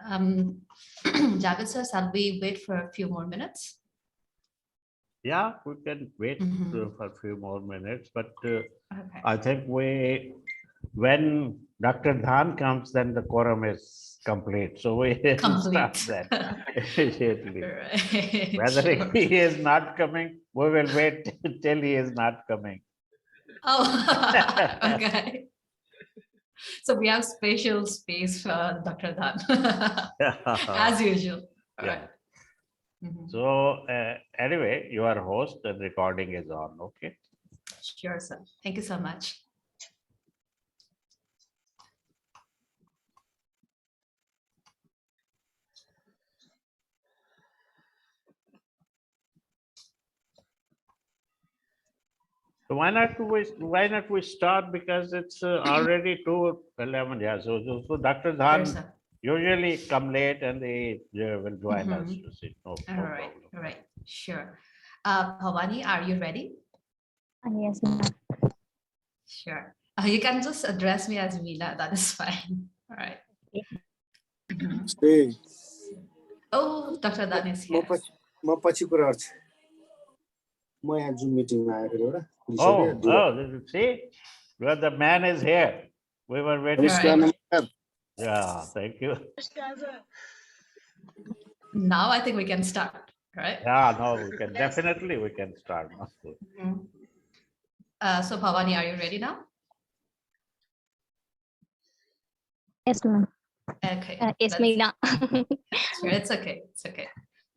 Javed sir, shall we wait for a few more minutes? Yeah, we can wait for a few more minutes, but I think when Dr. Dhan comes, then the quorum is complete. So we start that immediately. Right. Whether Sure. he is not coming, we will wait till he is not coming. Oh, okay. So we have special space for Dr. Dhan, as usual. All Yeah. right. So anyway, you are host and recording is on. Okay. Sure, sir. Thank you so much. So why not we start, because it's already 2:11. Yeah. So Dr. Sure, Dhan sir. usually come late and they will join us to see. No All problem. right. Sure. Bhavani, are you ready? Yes, ma'am. Sure. You can just address me as Meena. That is fine. All right. Hey, Oh, Dr. Dhan is here. म पछि कुरा गर्छु म यहाँ जुम मिटिङमा आएको एउटा Oh, see, well, the man is here. We were waiting. नमस्कार नमस्कार Yeah, thank you. Now I think we can start, right? Yeah, no, we can definitely we can start. So Bhavani, are you ready now? Yes, ma'am. Okay. Yes, Meena. Sure, it's okay. It's okay.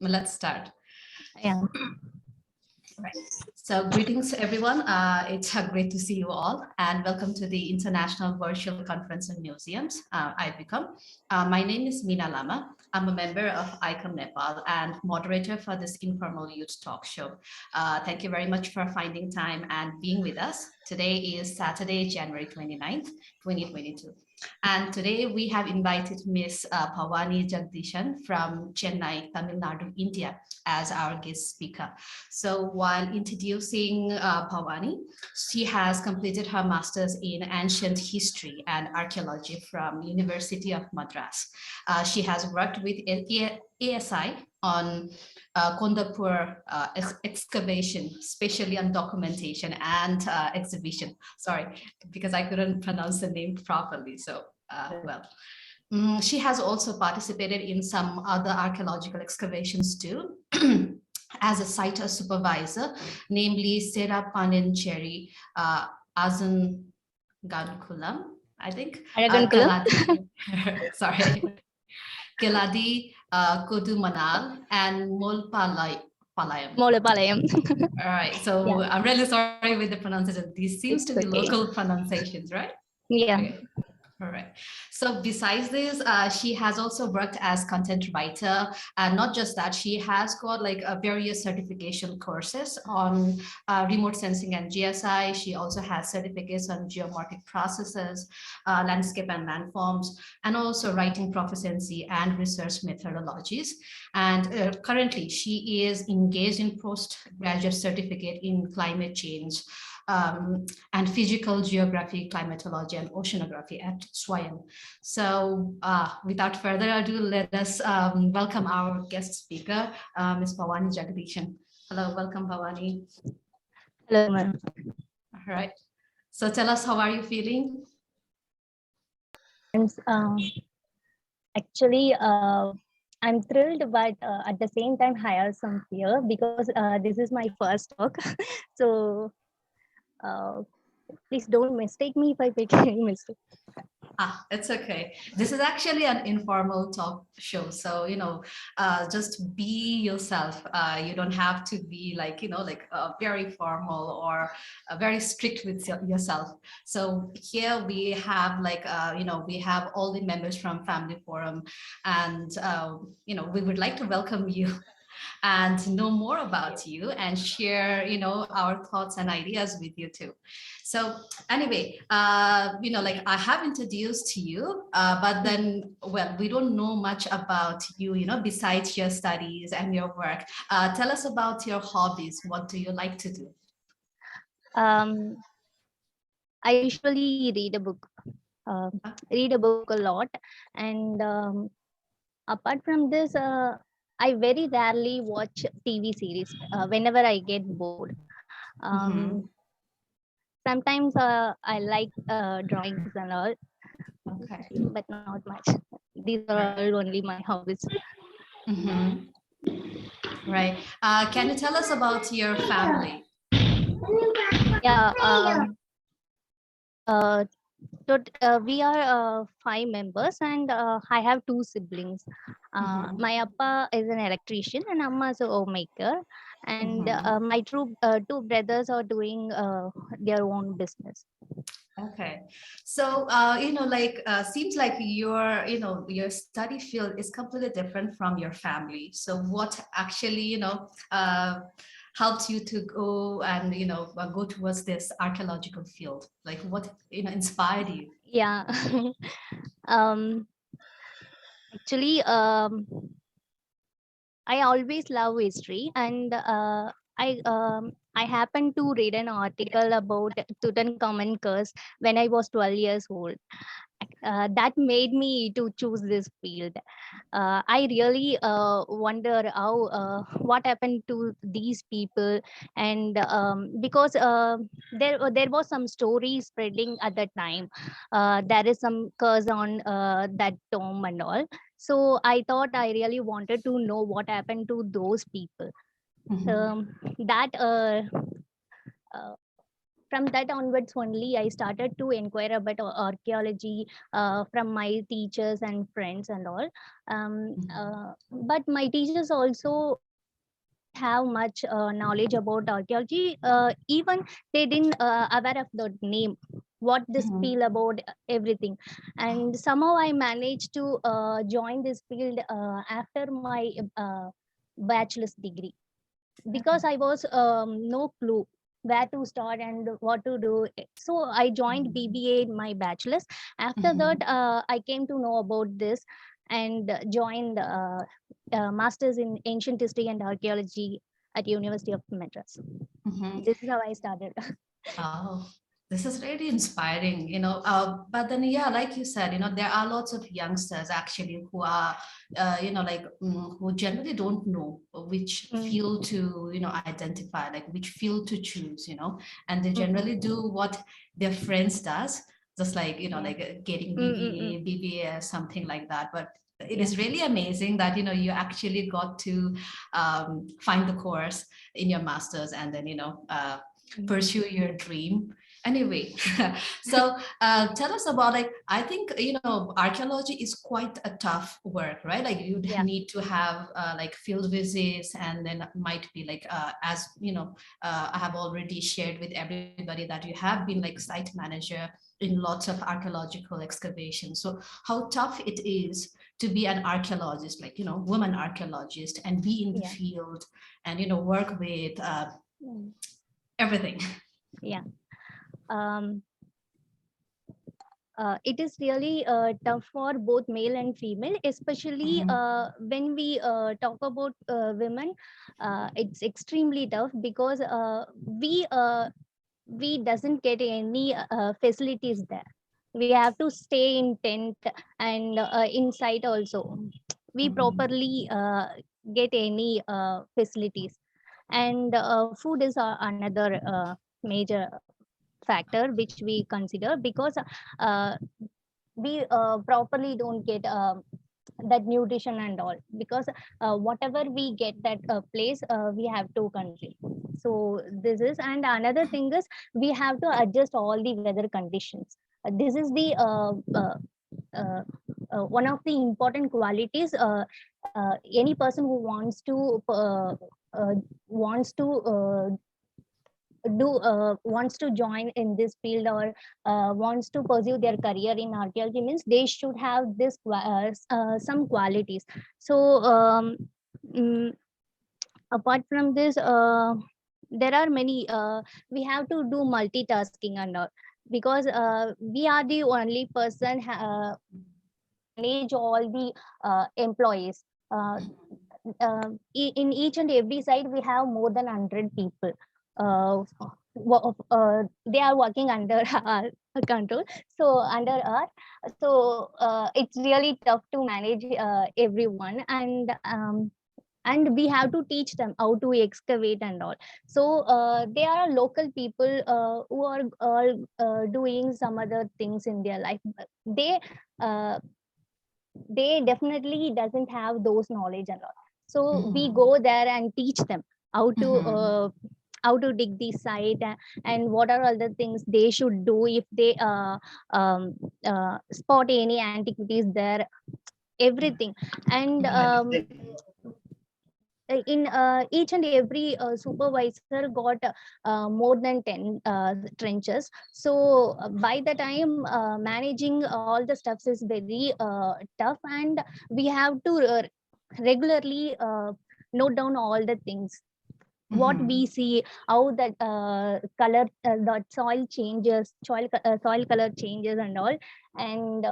Well, let's start. Yeah. Right. So greetings, everyone. It's great to see you all, and welcome to the International Virtual Conference on Museums, ICOM. My name is Meena Lama. I'm a member of ICOM Nepal and moderator for this informal youth talk show. Thank you very much for finding time and being with us. Today is Saturday, January 29th, 2022. And today we have invited Ms. Bhavani Jagadeesan from Chennai, Tamil Nadu, India, as our guest speaker. So while introducing Bhavani, she has completed her master's in ancient history and archaeology from University of Madras. She has worked with ASI on Kondapur excavation, especially on documentation and exhibition. Sorry, because I couldn't pronounce the name properly. So, she has also participated in some other archaeological excavations too. As a site supervisor, namely Sera Panencheri Azan Gankulam, I think. Sorry. Keladi Kodumanal and Molpalayam. All right, so yeah. I'm really sorry with the pronunciation. These seems to be local pronunciations, right? Yeah. Okay. All right. So besides this, she has also worked as content writer, and not just that, she has got like various certification courses on remote sensing and GSI. She also has certificates on geomorphic processes, landscape and landforms, and also writing proficiency and research methodologies. And currently, she is engaged in postgraduate certificate in climate change and physical geography, climatology, and oceanography at SWAYAM. So without further ado, let us welcome our guest speaker, Ms. Bhavani Jagadeesan. Hello, welcome, Bhavani. Hello, ma'am. All right. So tell us, how are you feeling? Actually, I'm thrilled, but at the same time, I have some fear because this is my first talk. So please don't mistake me if I make any mistake. It's okay. This is actually an informal talk show. So, just be yourself. You don't have to be like, very formal or very strict with yourself. So here we have like, we have all the members from Family Forum, and, we would like to welcome you and know more about you and share, our thoughts and ideas with you too. So anyway, I have introduced to you, but then, well, we don't know much about you, besides your studies and your work. Tell us about your hobbies. What do you like to do? I usually read a book a lot, and Apart from this, I very rarely watch TV series whenever I get bored. Um, Sometimes I like drawings and all, Okay. but not much. These are all only my hobbies. Right. Can you tell us about your family? Yeah. We are 5 members, and I have 2 siblings. My appa is an electrician, and amma is a homemaker. And my two brothers are doing their own business. Okay, so seems like your study field is completely different from your family. So what actually helped you to go and go towards this archaeological field? Like what inspired you? Yeah. Actually, I always love history, and I happened to read an article about Tutankhamun curse when I was 12 years old. That made me to choose this field. I really wonder how what happened to these people, and because there was some story spreading at the time. There is some curse on that tomb and all. So I thought I really wanted to know what happened to those people. That uh, from that onwards only I started to inquire about archaeology from my teachers and friends and all. But my teachers also didn't have much knowledge about archaeology. Even they didn't aware of the name, what this field about, everything. And somehow I managed to join this field after my bachelor's degree, because I was no clue where to start and what to do. So I joined BBA in my bachelor's. After that, I came to know about this and joined master's in ancient history and archaeology at University of Madras. This is how I started. Oh, this is really inspiring, but then, yeah, like you said, there are lots of youngsters actually who are, who generally don't know which field to, identify, like which field to choose, and they generally do what their friends does, just like, like getting BBA, BBA, something like that. But it is really amazing that, you actually got to find the course in your master's and then, pursue your dream anyway. So tell us about, like, I think archaeology is quite a tough work, right? Like you need to have like field visits, and then might be like as I have already shared with everybody that you have been like site manager in lots of archaeological excavations. So how tough it is to be an archaeologist, like woman archaeologist, and be in the field and work with everything. Yeah. It is really tough for both male and female, especially when we talk about women. It's extremely tough because we doesn't get any facilities there. We have to stay in tent, and inside also we properly get any facilities. And food is another major factor which we consider, because uh, we properly don't get that nutrition and all, because whatever we get that place, we have to consume. So this is, and another thing is we have to adjust all the weather conditions. This is the uh, one of the important qualities. Any person who uh, wants to wants to join in this field, or wants to pursue their career in archaeology, means they should have this some qualities. So mm, apart from this, there are many, we have to do multitasking and all, because we are the only person manage all the employees. In each and every site we have more than 100 people. They are working under control. So under art, so it's really tough to manage everyone, and we have to teach them how to excavate and all. So they are local people who are doing some other things in their life. They uh, they definitely doesn't have those knowledge and all. So we go there and teach them how to dig the site, and what are all the things they should do if they spot any antiquities there, everything. And in each and every supervisor got more than 10 trenches. So by the time managing all the stuffs is very tough, and we have to regularly note down all the things what we see, how that color, the soil changes, soil color changes and all. And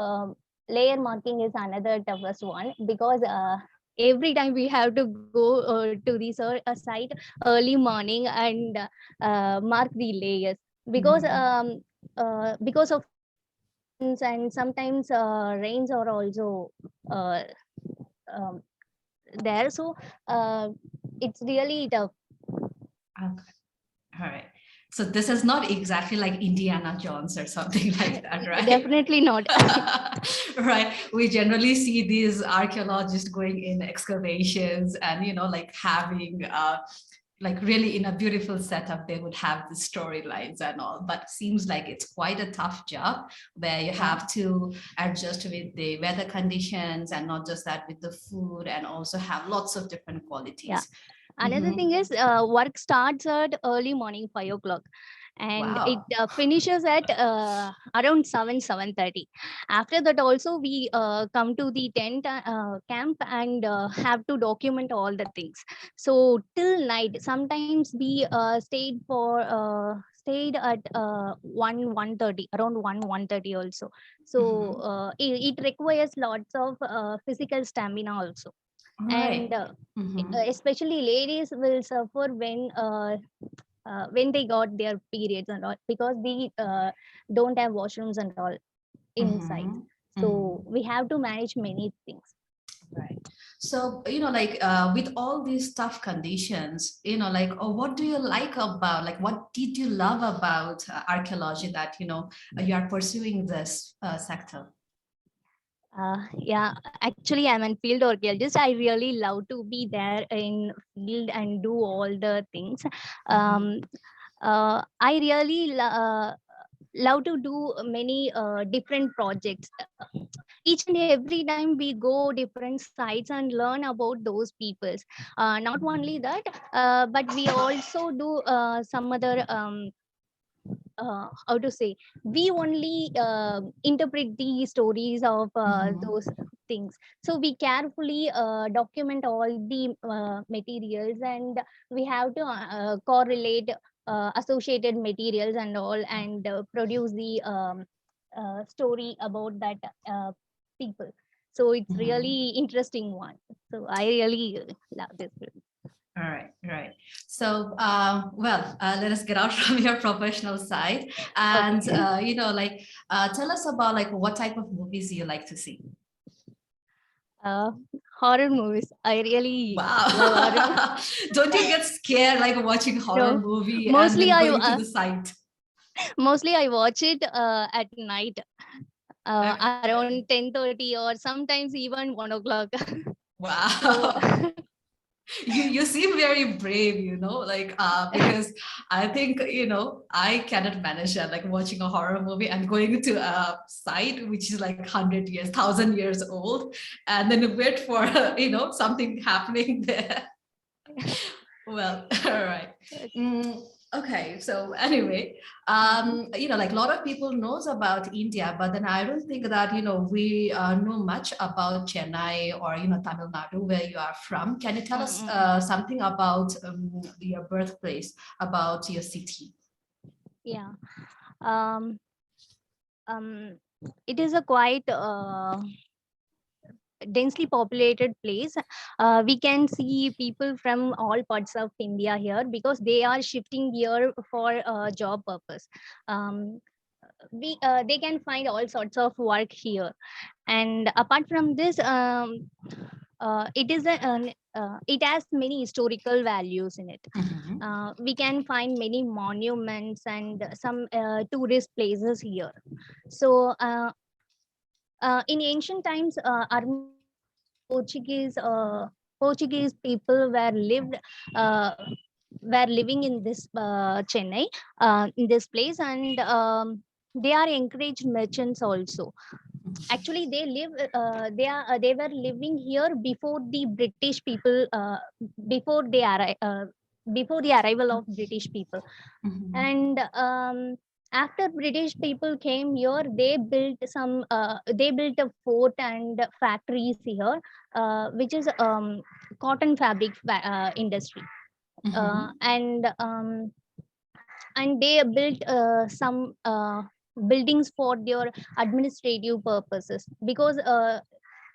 layer marking is another toughest one, because every time we have to go to the site early morning and mark the layers, because of winds, and sometimes rains are also uh, um, there. So it's really tough. Okay. All right. So this is not exactly like Indiana Jones or something like that, right? Definitely not. Right. We generally see these archaeologists going in excavations and, like having like really in a beautiful setup, they would have the storylines and all, but seems like it's quite a tough job where you have to adjust with the weather conditions, and not just that, with the food, and also have lots of different qualities. Yeah. Another thing is work starts at early morning, 5 o'clock, and Wow. it finishes at around 7:30. After that, also we come to the tent camp and have to document all the things. So till night, sometimes we stayed at 1:30, around 1:30 also. So it requires lots of physical stamina also. Right. And especially ladies will suffer when they got their periods and all, because we don't have washrooms and all inside. So we have to manage many things. Right. So, like with all these tough conditions, like, what do you like about, like, what did you love about archaeology that, you are pursuing this sector? Yeah, actually, I'm a field archaeologist. I really love to be there in field and do all the things. I really love to do many different projects. Each and every time we go different sites and learn about those peoples. Not only that, but we also do some other how to say, we only interpret the stories of those things. So we carefully document all the materials, and we have to correlate associated materials and all, and produce the story about that people. So it's really interesting one. So I really love this film. All right, right. So, let us get out from your professional side, and like, tell us about like what type of movies you like to see. Horror movies. I really love Wow. Don't you get scared like watching horror movie Mostly and then going to the site? Mostly I watch it at night, around 10:30, or sometimes even 1 o'clock. Wow. You seem very brave, like because I think I cannot manage that, like watching a horror movie and going to a site which is like 100 years, 1,000 years old, and then wait for something happening there. Well, all right. Okay, so anyway, like a lot of people knows about India, but then I don't think that, we know much about Chennai or, Tamil Nadu, where you are from. Can you tell us something about your birthplace, about your city? Yeah. It is a quite densely populated place. We can see people from all parts of India here, because they are shifting here for job purpose. they can find all sorts of work here. And apart from this, it has many historical values in it. We can find many monuments and some tourist places here. So in ancient times, Portuguese people were living in this Chennai, in this place, and they are encouraged merchants also. Actually, they were living here before the British people, before before the arrival of British people. And after British people came here, they built a fort and factories here, which is cotton fabric industry. And they built some buildings for their administrative purposes, because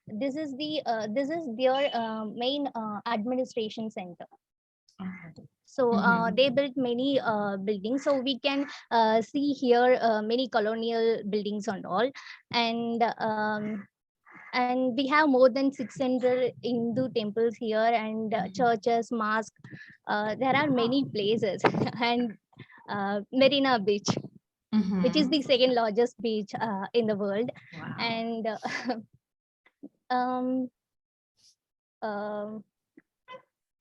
this is their main administration center. So they built many buildings. So we can see here many colonial buildings and all. And we have more than 600 Hindu temples here, and churches, mosques. There are many places. And Marina Beach, which is the second largest beach in the world. Wow. And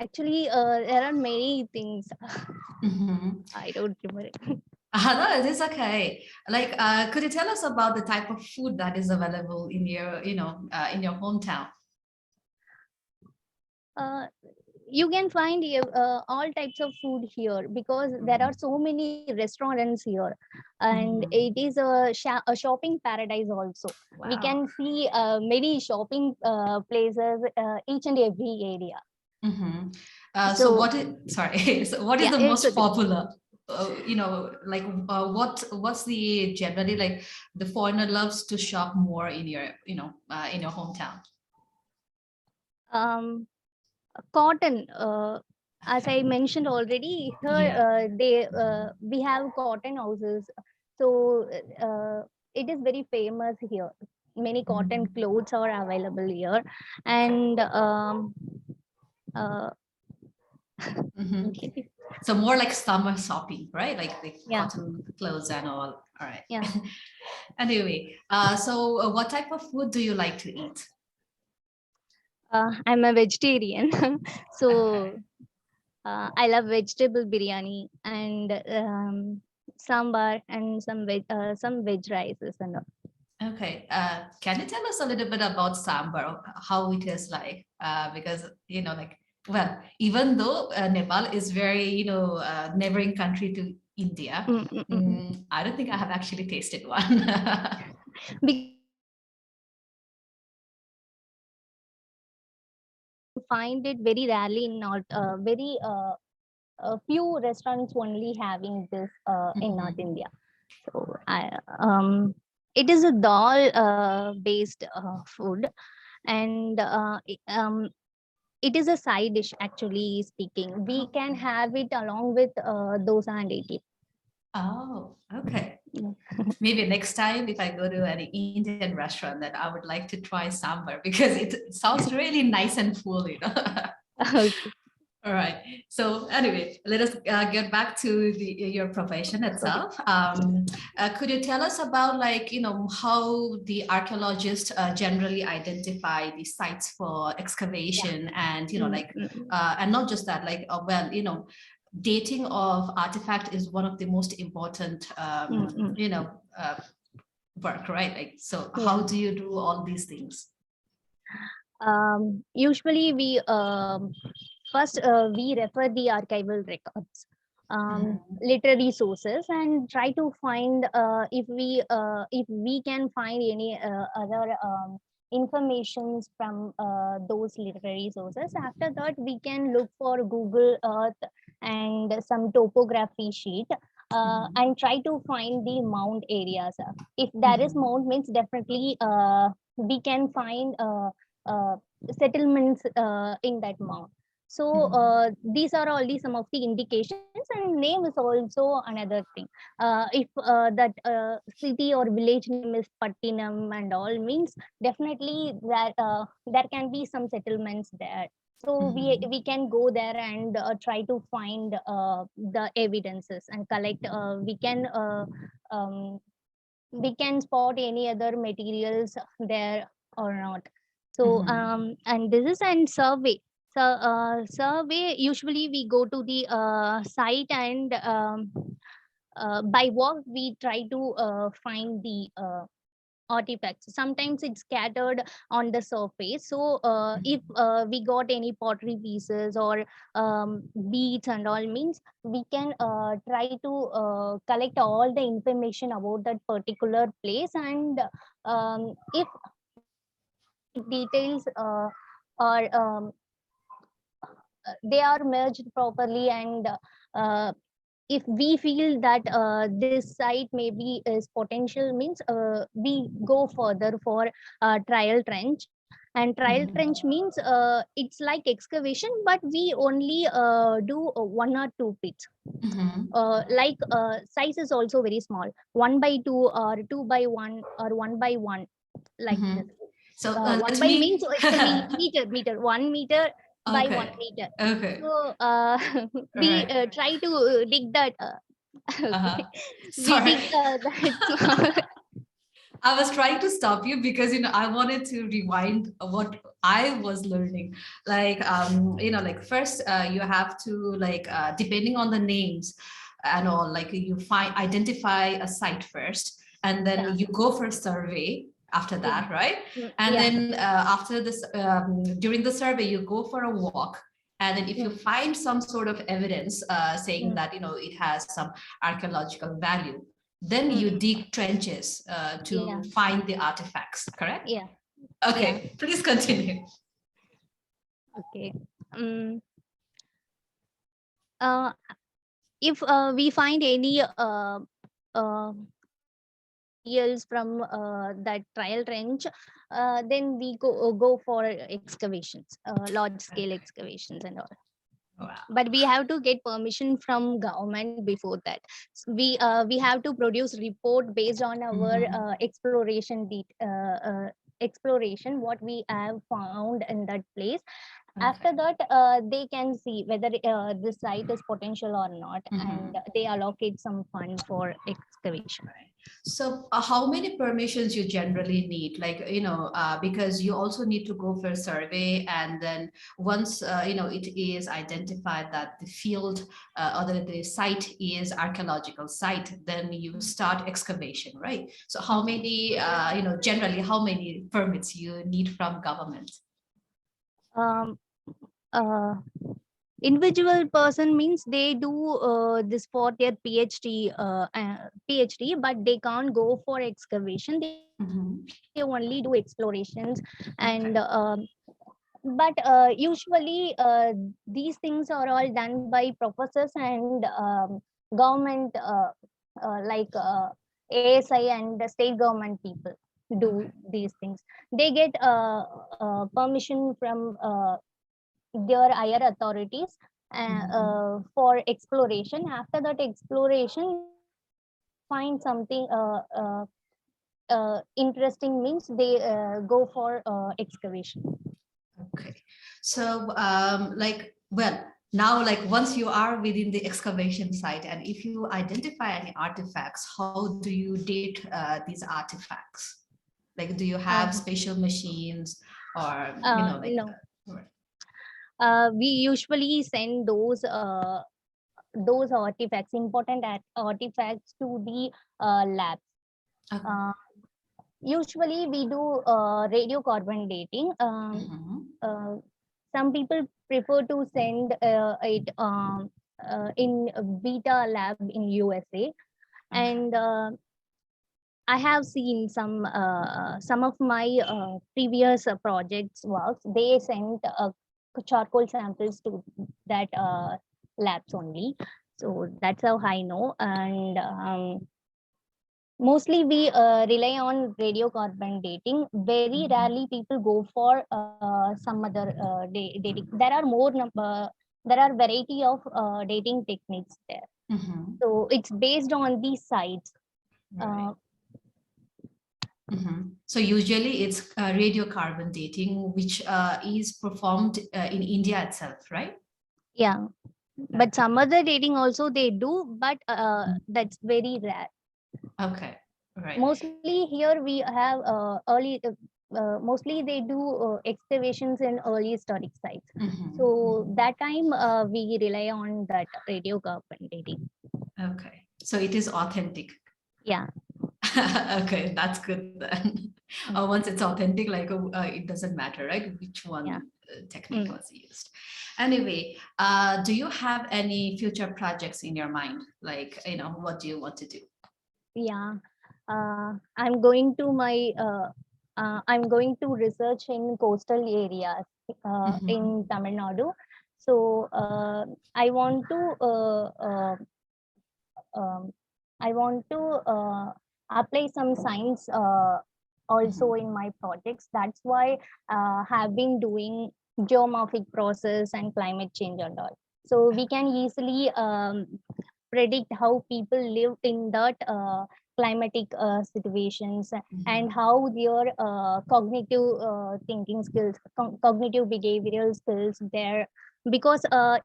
actually, there are many things. I don't remember it. No, it is okay. Like, could you tell us about the type of food that is available in your, in your hometown? You can find all types of food here, because there are so many restaurants here, and it is a shopping paradise also. Wow. We can see many shopping places each and every area. So what is, sorry, so what is the most okay. popular? Like what's the generally, like, the foreigner loves to shop more in your, in your hometown? Cotton, as I mentioned already, here we have cotton houses, so it is very famous here. Many cotton clothes are available here, and so more like summer shopping, right? Like the Yeah. cotton clothes and all. All right. Yeah. Anyway, so what type of food do you like to eat? I'm a vegetarian, so I love vegetable biryani and sambar and some veg rices and all. Okay, can you tell us a little bit about sambar, how it is like? Because, like, well, even though Nepal is very, neighboring country to India, I don't think I have actually tasted one. Find it very rarely in North, very a few restaurants only having this in North India. So it is a dal based food, and it is a side dish, actually speaking. We can have it along with dosa and idli. Oh, okay. Maybe next time if I go to an Indian restaurant, then I would like to try sambar, because it sounds really nice and full, Okay. All right. So anyway, let us get back to your profession itself. Could you tell us about, like, how the archaeologists generally identify the sites for excavation, and, and not just that, like, dating of artifact is one of the most important, work, right? Like, so how do you do all these things? Usually we first we refer the archival records, literary sources, and try to find if we can find any other informations from those literary sources. After that, we can look for Google Earth and some topography sheet, and try to find the mount areas. If there is mount, means definitely we can find settlements in that mount. So these are already some of the indications, and name is also another thing. If that city or village name is Pattinam and all, means definitely that there can be some settlements there. So we can go there and try to find the evidences and collect. We can spot any other materials there or not. So and this is an survey. So survey, usually we go to the site, and by walk we try to find the artifacts. Sometimes it's scattered on the surface. So if we got any pottery pieces or beads and all, means we can try to collect all the information about that particular place. And if details are they are merged properly, and if we feel that this site maybe is potential, means we go further for trial trench. And trial trench means it's like excavation, but we only do 1 or 2 pits. Like size is also very small, 1 by 2 or 2 by 1 or 1 by 1, like this. So 1 by means it's a meter 1 meter by Okay. 1 meter. Okay. So we try to dig that. Okay. Sorry. We dig that. I was trying to stop you because I wanted to rewind what I was learning. Like like first you have to like depending on the names and all, like you identify a site first, and then you go for a survey after that, right? And then after this, during the survey, you go for a walk. And then if you find some sort of evidence saying that, it has some archaeological value, then you dig trenches to find the artifacts, correct? Yeah. Okay, please continue. Okay. If we find any materials from that trial trench, then we go for excavations, large scale excavations and all. Wow. But we have to get permission from government before that. We have to produce report based on our exploration what we have found in that place. After that they can see whether this site is potential or not, and they allocate some fund for excavation. So how many permissions you generally need? Like, because you also need to go for a survey, and then once, it is identified that the field or the site is archaeological site, then you start excavation, right? So how many, generally, how many permits you need from government? Individual person means they do this for their PhD, but they can't go for excavation. They only do explorations. And but usually these things are all done by professors and government, like ASI and the state government people do these things. They get permission from their higher authorities for exploration. After that exploration, find something interesting, means they go for excavation. Okay, so now, like once you are within the excavation site, and if you identify any artifacts, how do you date these artifacts? Like, do you have special machines or No. We usually send those artifacts, important artifacts, to the labs. Usually we do radiocarbon dating. Some people prefer to send it in a beta lab in USA. And I have seen some of my previous projects works. They sent charcoal samples to that labs only. So that's how I know. And mostly we rely on radiocarbon dating. Very rarely people go for some other dating. There are there are variety of dating techniques there. So it's based on these sites. Right. So usually it's radiocarbon dating, which is performed in India itself, right? Yeah, but some other dating also they do, but that's very rare. Okay, right. Mostly here we have mostly they do excavations in early historic sites. So that time we rely on that radiocarbon dating. Okay, so it is authentic. Yeah. Okay, that's good then. Once it's authentic, like it doesn't matter, right, which one technique was used. Anyway, do you have any future projects in your mind? Like, what do you want to do? Yeah, I'm going to research in coastal areas in Tamil Nadu. So I want to apply some science also in my projects. That's why have been doing geomorphic process and climate change and all. So we can easily predict how people live in that climatic situations, and how their cognitive thinking skills, cognitive behavioral skills there, because it's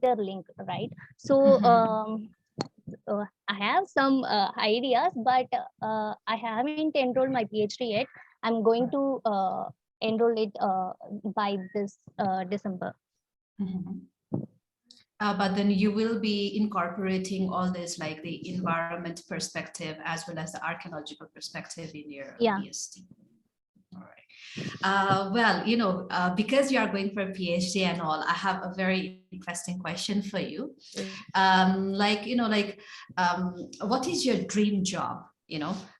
interlinked, right? So I have some ideas, but I haven't enrolled my PhD yet. I'm going to enroll it by this December. But then you will be incorporating all this, like the environment perspective as well as the archaeological perspective in your PhD. All right. Well, because you are going for a PhD and all, I have a very interesting question for you. What is your dream job?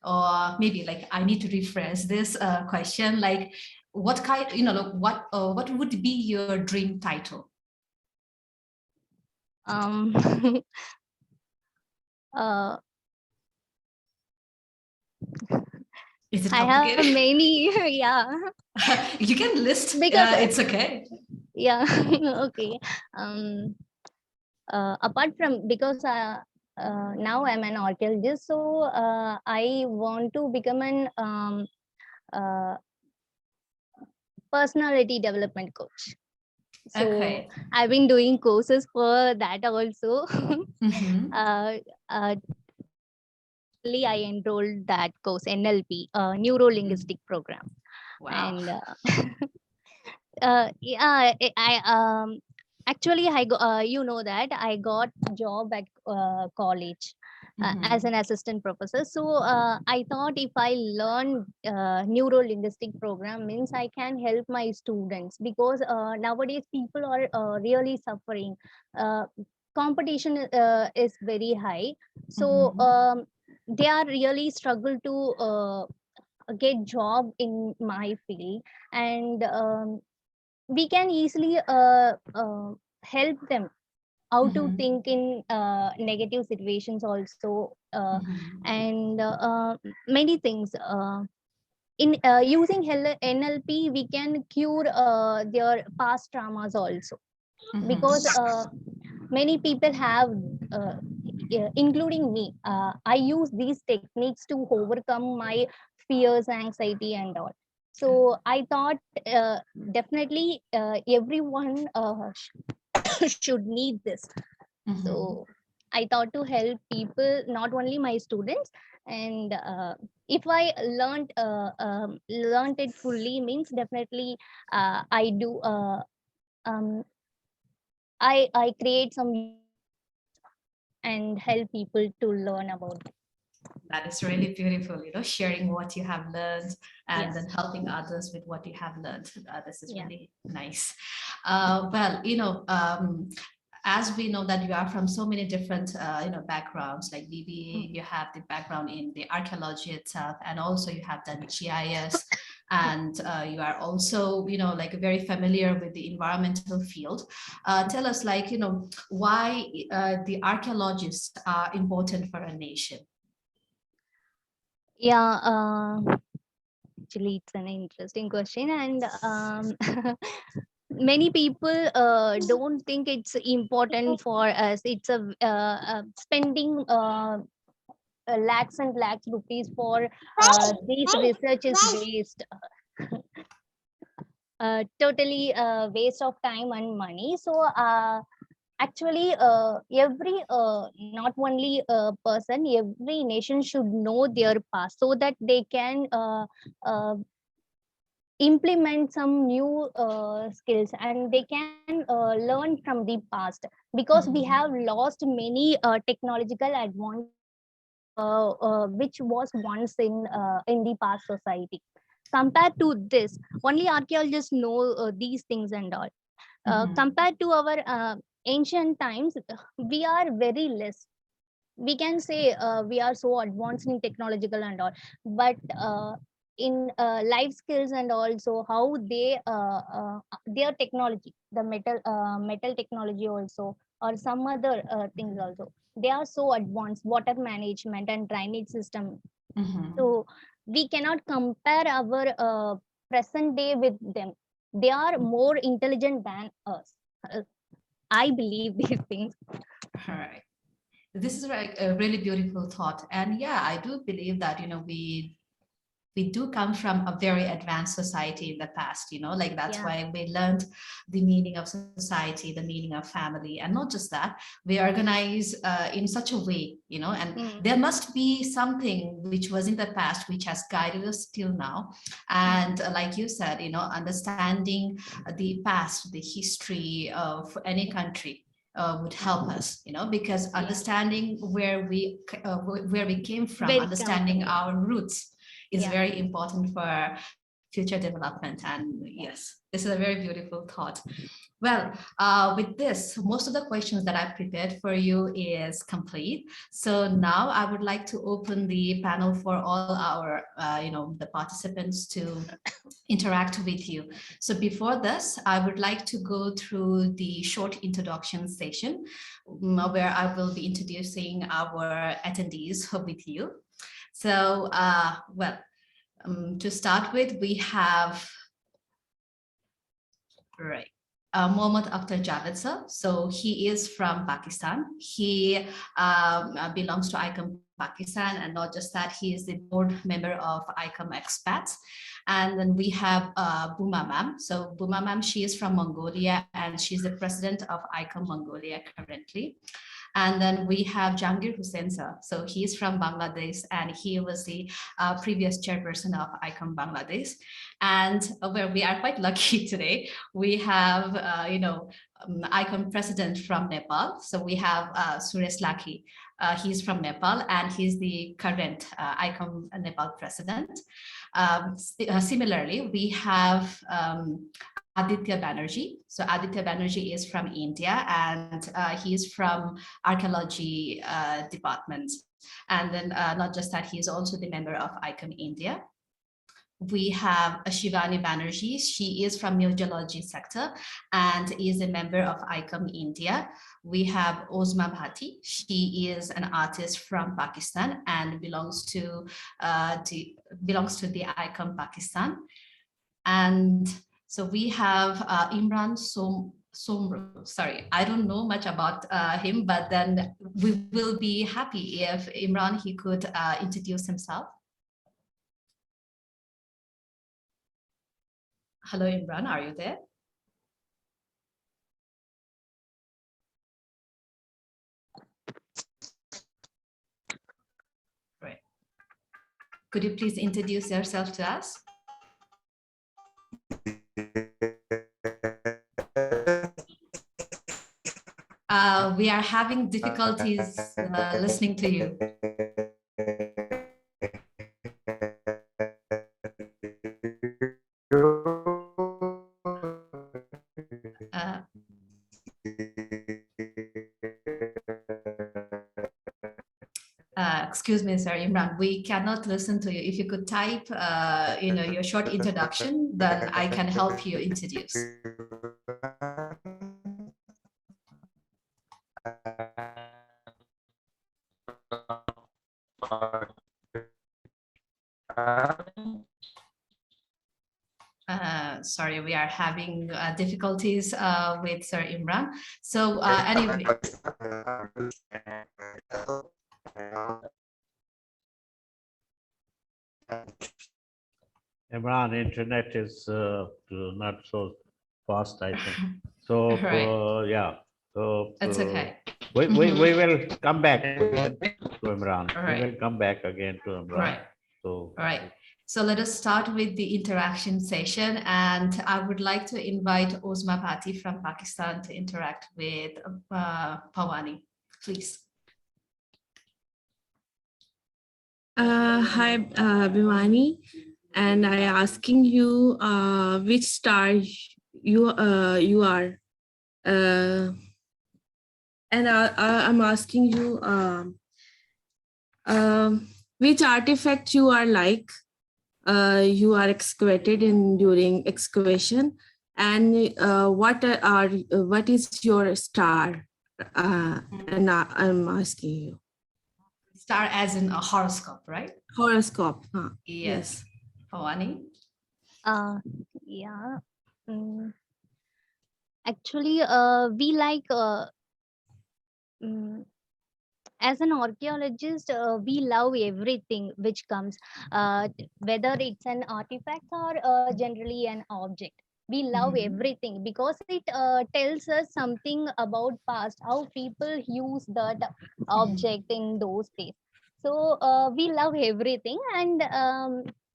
Or maybe like I need to rephrase this question. Like, what kind? What would be your dream title? Is it complicated? I have many. Yeah. You can list. Because it's okay. Yeah. Okay. Apart from, because now I'm an archaeologist, so I want to become an personality development coach. So okay. I've been doing courses for that also. I enrolled that course, NLP, Neuro-Linguistic Program. Wow. And yeah, I actually I that I got a job at college as an assistant professor. So I thought if I learn Neuro-Linguistic Program, means I can help my students, because nowadays people are really suffering. Competition is very high. So they are really struggle to get job in my field, and we can easily help them how to think in negative situations also, and many things. In using NLP, we can cure their past traumas also, because many people have, including me, I use these techniques to overcome my fears, anxiety and all. So I thought definitely everyone should need this. So I thought to help people, not only my students. And if I learned it fully, means definitely I do I create some and help people to learn about it. That is really beautiful, sharing what you have learned and then helping others with what you have learned. This is really nice. As we know that you are from so many different backgrounds, like BBA, you have the background in the archaeology itself, and also you have done GIS, and you are also like very familiar with the environmental field. Tell us, like, why the archaeologists are important for a nation. Yeah, actually, it's an interesting question, and many people don't think it's important for us. It's a spending lakhs and lakhs rupees for these research is waste. Totally waste of time and money. So actually, every not only person, every nation should know their past so that they can uh, implement some new skills, and they can learn from the past, because we have lost many technological advantage which was once in the past society. Compared to this, only archaeologists know these things and all. Compared to our ancient times, we are very less. We can say we are so advanced in technological and all, but in life skills and also how they their technology, the metal technology also, or some other things also, they are so advanced, water management and drainage system. So we cannot compare our present day with them. They are more intelligent than us. Uh, I believe these things. All right. This is like a really beautiful thought. And yeah, I do believe that, we do come from a very advanced society in the past, like that's Yeah. why we learned the meaning of society, the meaning of family. And not just that, we organize in such a way, and there must be something which was in the past which has guided us till now. And like you said, understanding the past, the history of any country would help us, because understanding where we came from, Where it comes understanding from, yeah. our roots is Yeah. very important for future development. And yes, this is a very beautiful thought. Well, with this, most of the questions that I prepared for you is complete. So now I would like to open the panel for all our, the participants to interact with you. So before this, I would like to go through the short introduction session where I will be introducing our attendees with you. So, to start with, we have, right, Mohammad Akhtar Javed sir. So he is from Pakistan. He belongs to ICOM Pakistan, and not just that, he is the board member of ICOM Expats. And then we have Buma ma'am. So Buma ma'am, she is from Mongolia, and she's the president of ICOM Mongolia currently. And then we have Jangir Hussain sir. So he's from Bangladesh, and he was the previous chairperson of ICOM Bangladesh. And where we are quite lucky today, we have, ICOM president from Nepal. So we have Suresh Laki. He's from Nepal, and he's the current ICOM Nepal president. Similarly, we have Aditya Banerjee. So Aditya Banerjee is from India, and he is from Archaeology department. And then not just that, he is also the member of ICOM India. We have Shivani Banerjee. She is from Geology sector and is a member of ICOM India. We have Ozma Bhati. She is an artist from Pakistan and belongs to the ICOM Pakistan. And so we have Imran Somro. Sorry, I don't know much about him, but then we will be happy if Imran, he could introduce himself. Hello, Imran, are you there? Right. Could you please introduce yourself to us? We are having difficulties listening to you. Excuse me, sir, Imran, we cannot listen to you. If you could type, your short introduction, then I can help you introduce. Sorry, we are having difficulties with Sir Imran. So anyway. Imran, internet is not so fast, I think. So Right. yeah, so That's okay. we will come back to Imran. Right. We will come back again to Imran. Right. So all right. So let us start with the interaction session, and I would like to invite Ozma Bhati from Pakistan to interact with Bhavani, please. Hi, Bhavani, and I asking you which star you are, and I'm asking you which artifact you are like. You are excavated in during excavation, and what is your star? And I'm asking you. Star as in a horoscope, right? Horoscope. Huh? Yes. Bhavani? Yeah. Actually, we like as an archaeologist, we love everything which comes, whether it's an artifact or generally an object. We love everything because it tells us something about past, how people use that object in those days. So we love everything, and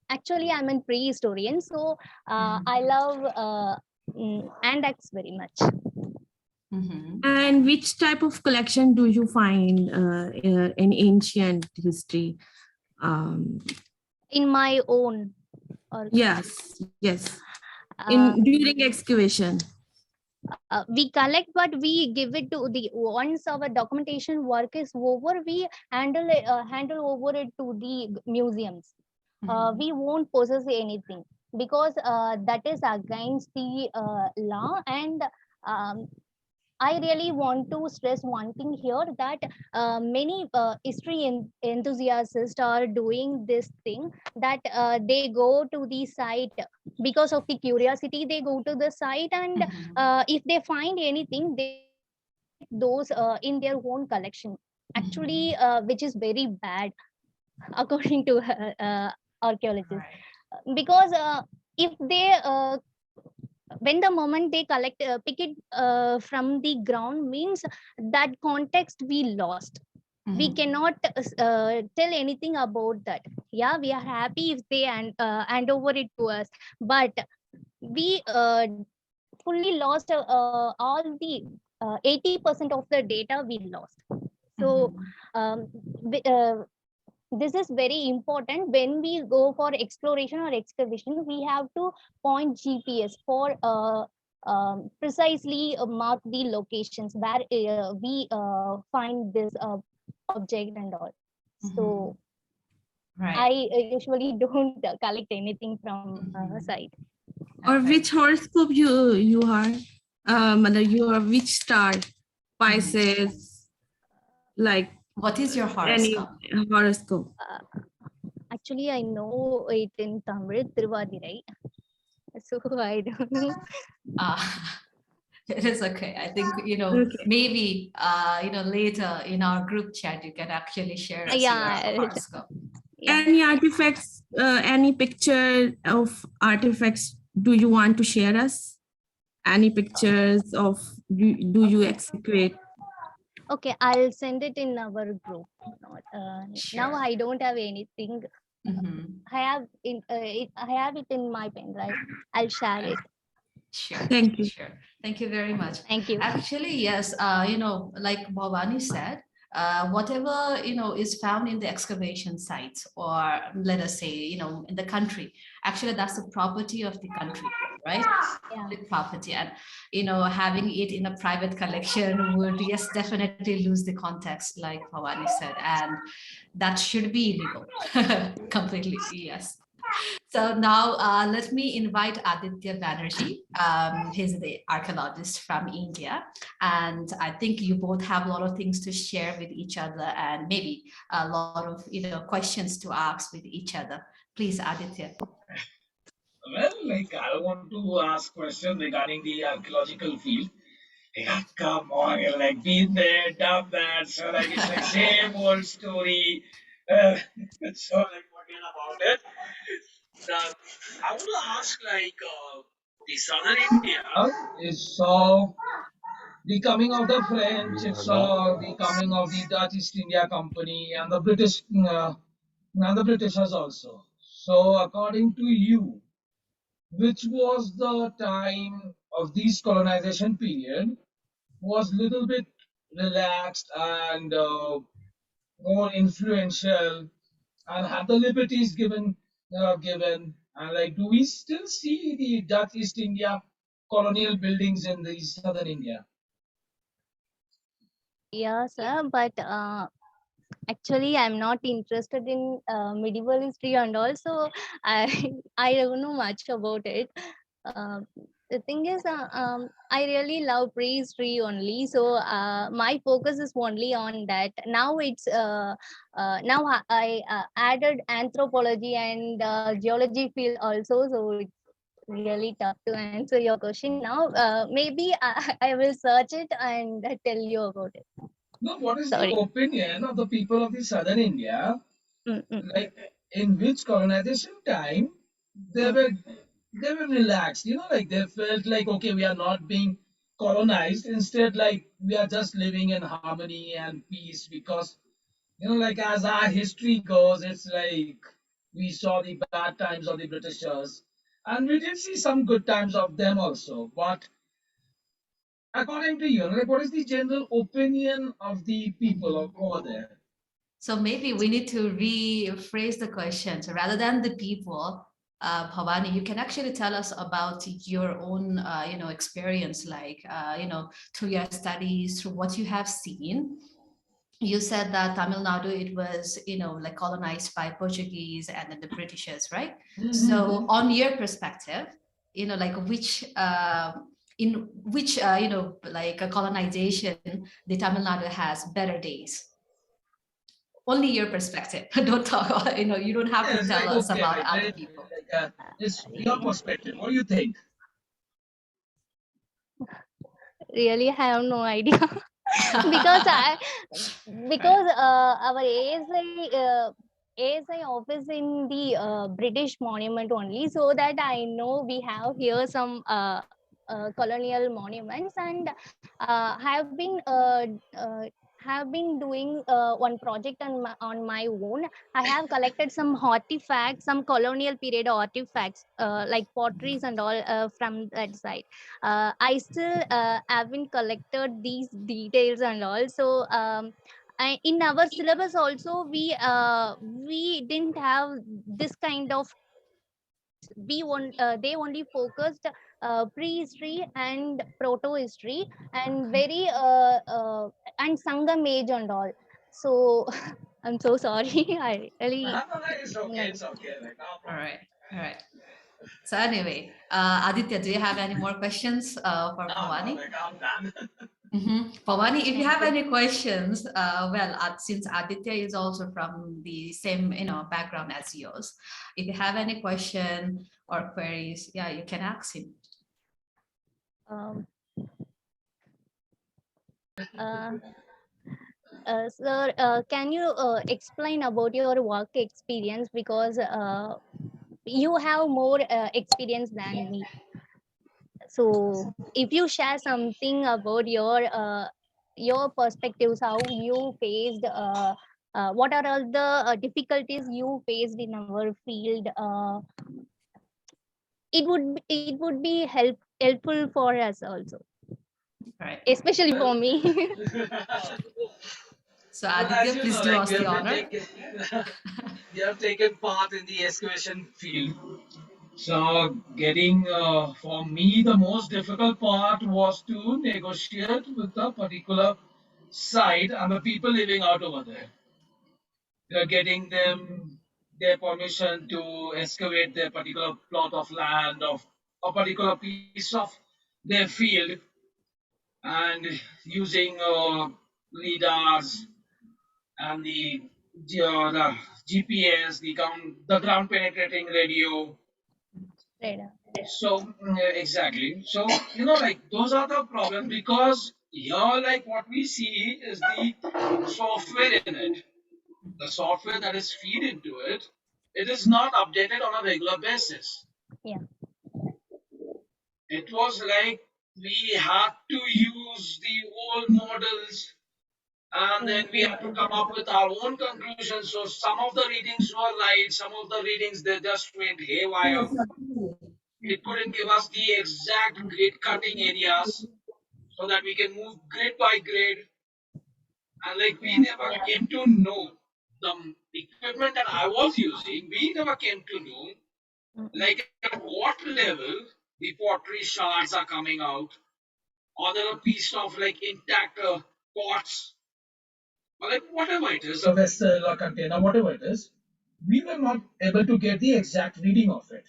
actually I'm a prehistorian, so I love Andax very much. And which type of collection do you find in ancient history? In my own. Yes. During excavation. We collect, but we give it to the once our documentation work is over, we handle over it to the museums. We won't possess anything because that is against the law, and I really want to stress one thing here, that many history enthusiasts are doing this thing, that they go to the site because of the curiosity. They go to the site, and if they find anything, they collect those in their own collection. Actually, which is very bad according to archaeologists, because if they when the moment they collect pick it from the ground, means that context we lost. We cannot tell anything about that. Yeah, we are happy if they hand over it to us, but we fully lost all the 80% of the data we lost. So this is very important. When we go for exploration or excavation, we have to point GPS for precisely mark the locations where we find this object and all. So I usually don't collect anything from site. Or which horoscope you are? You are which star? Pisces, like. What is your horoscope? Any horoscope? Actually, I know it in Tamil, Tiruvadirai. So I don't know. It is okay. I think, maybe, later in our group chat, you can actually share us your horoscope. Any artifacts, any picture of artifacts do you want to share us? Any pictures of, do you excavate? Okay, I'll send it in our group. Sure. Now I don't have anything. I have it in my pen, right? I'll share it. Sure. Thank you. Sure. Thank you very much. Thank you. Actually, yes, like Bhavani said, whatever, is found in the excavation sites, or let us say, in the country, actually that's the property of the country, right? Yeah. The property, and, having it in a private collection would, yes, definitely lose the context, like Bhavani said, and that should be illegal. Completely, yes. So now let me invite Aditya Banerjee. He's the archaeologist from India. And I think you both have a lot of things to share with each other and maybe a lot of questions to ask with each other. Please, Aditya. Well, like I don't want to ask questions regarding the archaeological field. Yeah, come on, you're like been there, done that. So like it's like same old story. So like forget about it. I want to ask like the southern India is saw the coming of the French, it saw the coming of the Dutch East India Company and the Britishers also. So according to you, which was the time of this colonization period was little bit relaxed and more influential and had the liberties given and like do we still see the Dutch East India colonial buildings in the southern India? Yeah, sir, but actually I'm not interested in medieval history, and also I I don't know much about it. Uh, the thing is, I really love prehistory only, so my focus is only on that. Now now I added anthropology and geology field also, so it's really tough to answer your question now. Maybe I will search it and tell you about it. No, what is Sorry. the opinion of the people of the southern India? Mm-mm. Like in which colonization time they Mm. were they were relaxed, like they felt like okay, we are not being colonized. Instead, like we are just living in harmony and peace because like as our history goes, it's like we saw the bad times of the Britishers and we did see some good times of them also. But according to you, like what is the general opinion of the people over there? So maybe we need to rephrase the question. So rather than the people, Bhavani, you can actually tell us about your own, experience, like, through your studies, through what you have seen. You said that Tamil Nadu, it was, like colonized by Portuguese and then the Britishers, right? So on your perspective, like in which, like a colonization, the Tamil Nadu has better days? Only your perspective. Don't talk, you don't have Yeah, to it's tell like us okay, about like other people. it's your perspective. What do you think? Really, I have no idea because our ASI office in the British Monument only, so that I know we have here some colonial monuments, and have been doing one project on my own. I have collected some artifacts, some colonial period artifacts, like potteries and all, from that side. I still haven't collected these details and all. So in our syllabus also, we didn't have this kind of. They only focused prehistory and proto history and very and Sangam age and all. So I'm so sorry. I really It's okay. It's okay. Like, no All problem. right. All right. So anyway, Aditya, do you have any more questions for No, Bhavani? like I'm done. Bhavani, if you Thank have you. any questions, since Aditya is also from the same, background as yours, if you have any question or queries, yeah, you can ask him. Um, uh, Sir, can you explain about your work experience, because you have more experience than me. So if you share something about your perspectives, how you faced, what are all the difficulties you faced in our field, it would be helpful for us also, Right. especially for me. So Well, as Aditya, you please know, do like us the honor. we have taken part in the excavation field. So, getting for me, the most difficult part was to negotiate with the particular site and the people living out over there. Getting them their permission to excavate their particular plot of land of a particular piece of their field, and using lidars and the GPS, the ground penetrating radio. Radar. So exactly. So like those are the problems, because here, like what we see is the software in it. The software that is feed into it, it is not updated on a regular basis. Yeah. It was like we had to use the old models, and then we had to come up with our own conclusions. So some of the readings were right, some of the readings they just went haywire. It couldn't give us the exact grade cutting areas so that we can move grade by grade. And like we never came to know the equipment that I was using, we never came to know like at what level the pottery shards are coming out, or there a piece of like intact pots, or like whatever it is, a vessel or container, whatever it is, we were not able to get the exact reading of it.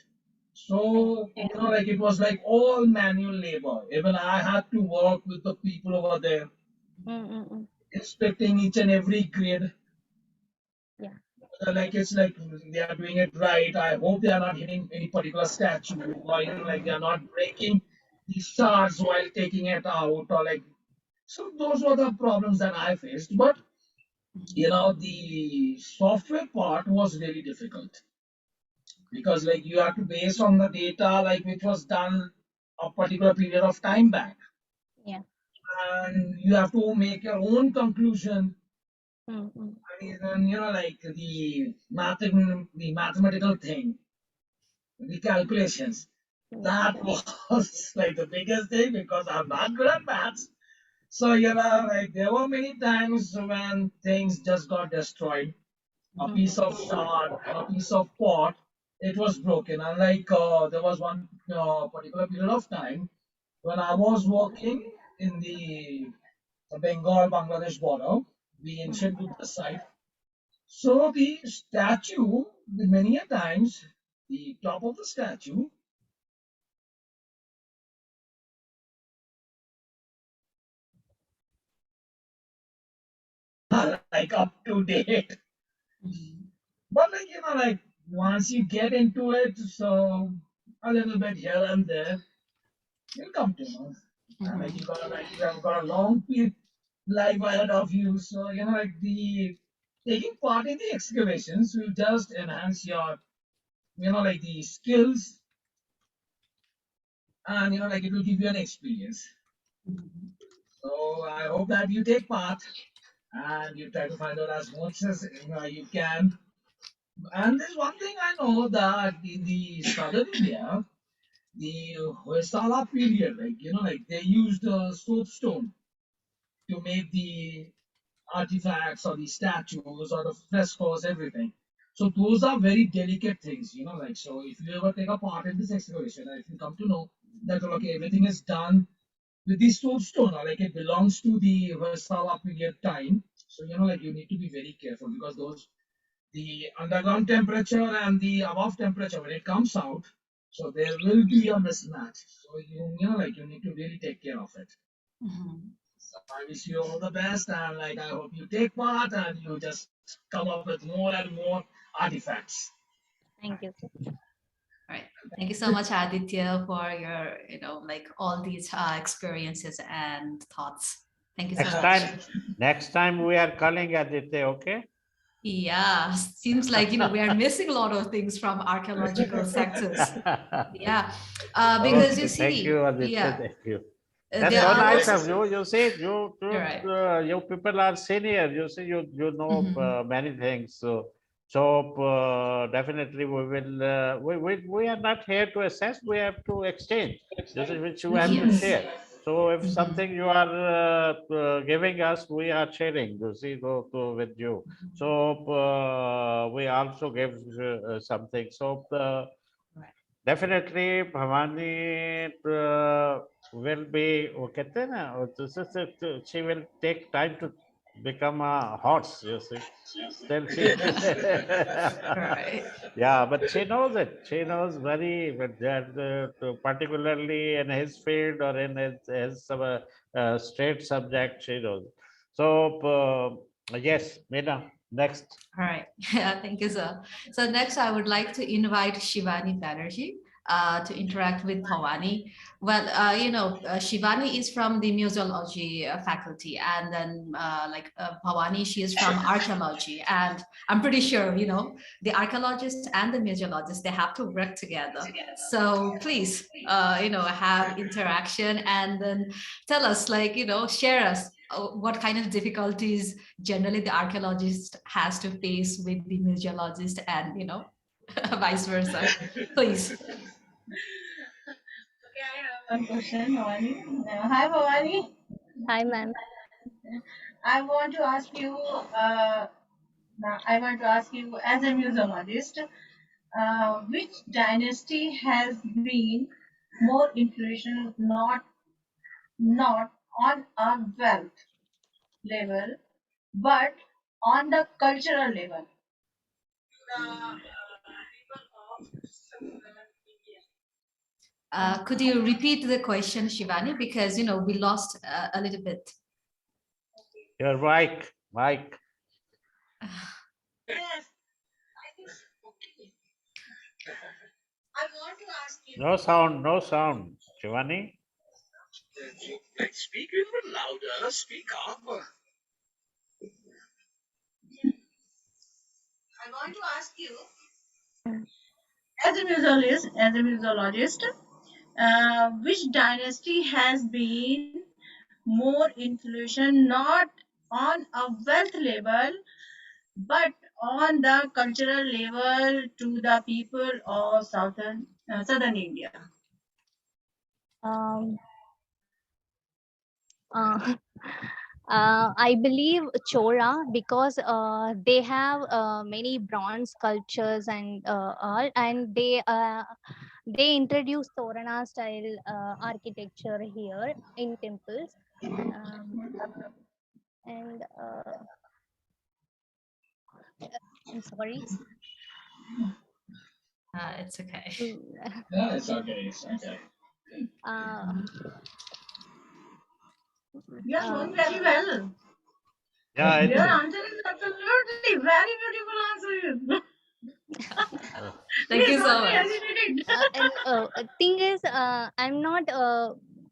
So, like it was like all manual labor. Even I had to work with the people over there, inspecting each and every grade. Yeah. Like it's like they are doing it right. I hope they are not hitting any particular statue, or like they are not breaking the shards while taking it out, or like so. Those were the problems that I faced. But the software part was really difficult, because like you have to base on the data like which was done a particular period of time back, Yeah. and you have to make your own conclusion. Mm-hmm. I mean, and, like the mathematical thing, the calculations, that was like the biggest thing, because I'm not good at maths. So like there were many times when things just got destroyed. A piece of shard and a piece of pot, it was broken. And like there was one particular period of time when I was working in the Bengal Bangladesh border, the ancient Buddha site. So the statue, many a times, the top of the statue, are like up to date. But like like once you get into it, so a little bit here and there, you'll come to know. Like you have got a long life ahead of you. So like the taking part in the excavations will just enhance your like the skills, and like it will give you an experience. So I hope that you take part and you try to find out as much as you can. And there's one thing I know, that in the southern India, the Hoysala period, like like they used soapstone to make the artifacts or the statues or the frescoes, everything. So those are very delicate things, like so if you ever take a part in this excavation, and if you come to know that okay, everything is done with the soapstone, or like it belongs to the Hoysala period time. So like you need to be very careful, because those the underground temperature and the above temperature when it comes out, so there will be a mismatch. So like you need to really take care of it. So I wish you all the best, and like I hope you take part and you just come up with more and more artifacts. Thank you. All right. Thank you so much, Aditya, for your, like all these experiences and thoughts. Thank you so much. Next time we are calling Aditya, okay? Yeah, seems like, we are missing a lot of things from archaeological sectors. Yeah, because you see, thank you, Aditya. yeah. Thank you. That's so nice of you. You see, you people are senior. You see, you know many things. So definitely we will. We are not here to assess. We have to exchange. This is which you have to share. So if something you are giving us, we are sharing. You see, with you. So we also give something. So definitely, Bhavani will be. वो कहते हैं ना, she will take time to become a horse, you see. Still she Right. yeah, but she knows it. She knows very, but that particularly in his field or in his straight subject, she knows. So yes, Meena, next. All right. Yeah, thank you, sir. So next, I would like to invite Shivani Banerjee to interact with Bhavani. Well, Shivani is from the museology faculty, and then Bhavani, she is from archaeology. And I'm pretty sure, the archaeologist and the museologist, they have to work together. So please, have interaction and then tell us, share us what kind of difficulties generally the archaeologist has to face with the museologist and vice versa. Please. Okay, I have one question, Bhavani. Hi, Bhavani. Hi, ma'am. I want to ask you. I want to ask you, as a museologist, which dynasty has been more influential, not on a wealth level, but on the cultural level? Could you repeat the question, Shivani? Because we lost a little bit. Your mic. Yes. I want to ask you. No sound, Shivani. Speak a little louder. Speak up. I want to ask you, as a museologist, which dynasty has been more influential, not on a wealth level, but on the cultural level to the people of southern India? Um, uh, I believe Chora, because they have many bronze sculptures and all, and they introduced Torana style architecture here in temples. Um, and I'm sorry. It's okay. No, it's okay. It's okay. Uh, You are doing very well. Yeah, I Your think. answer is absolutely very beautiful answer. Thank Please you so don't be much. hesitant. and thing is, I'm not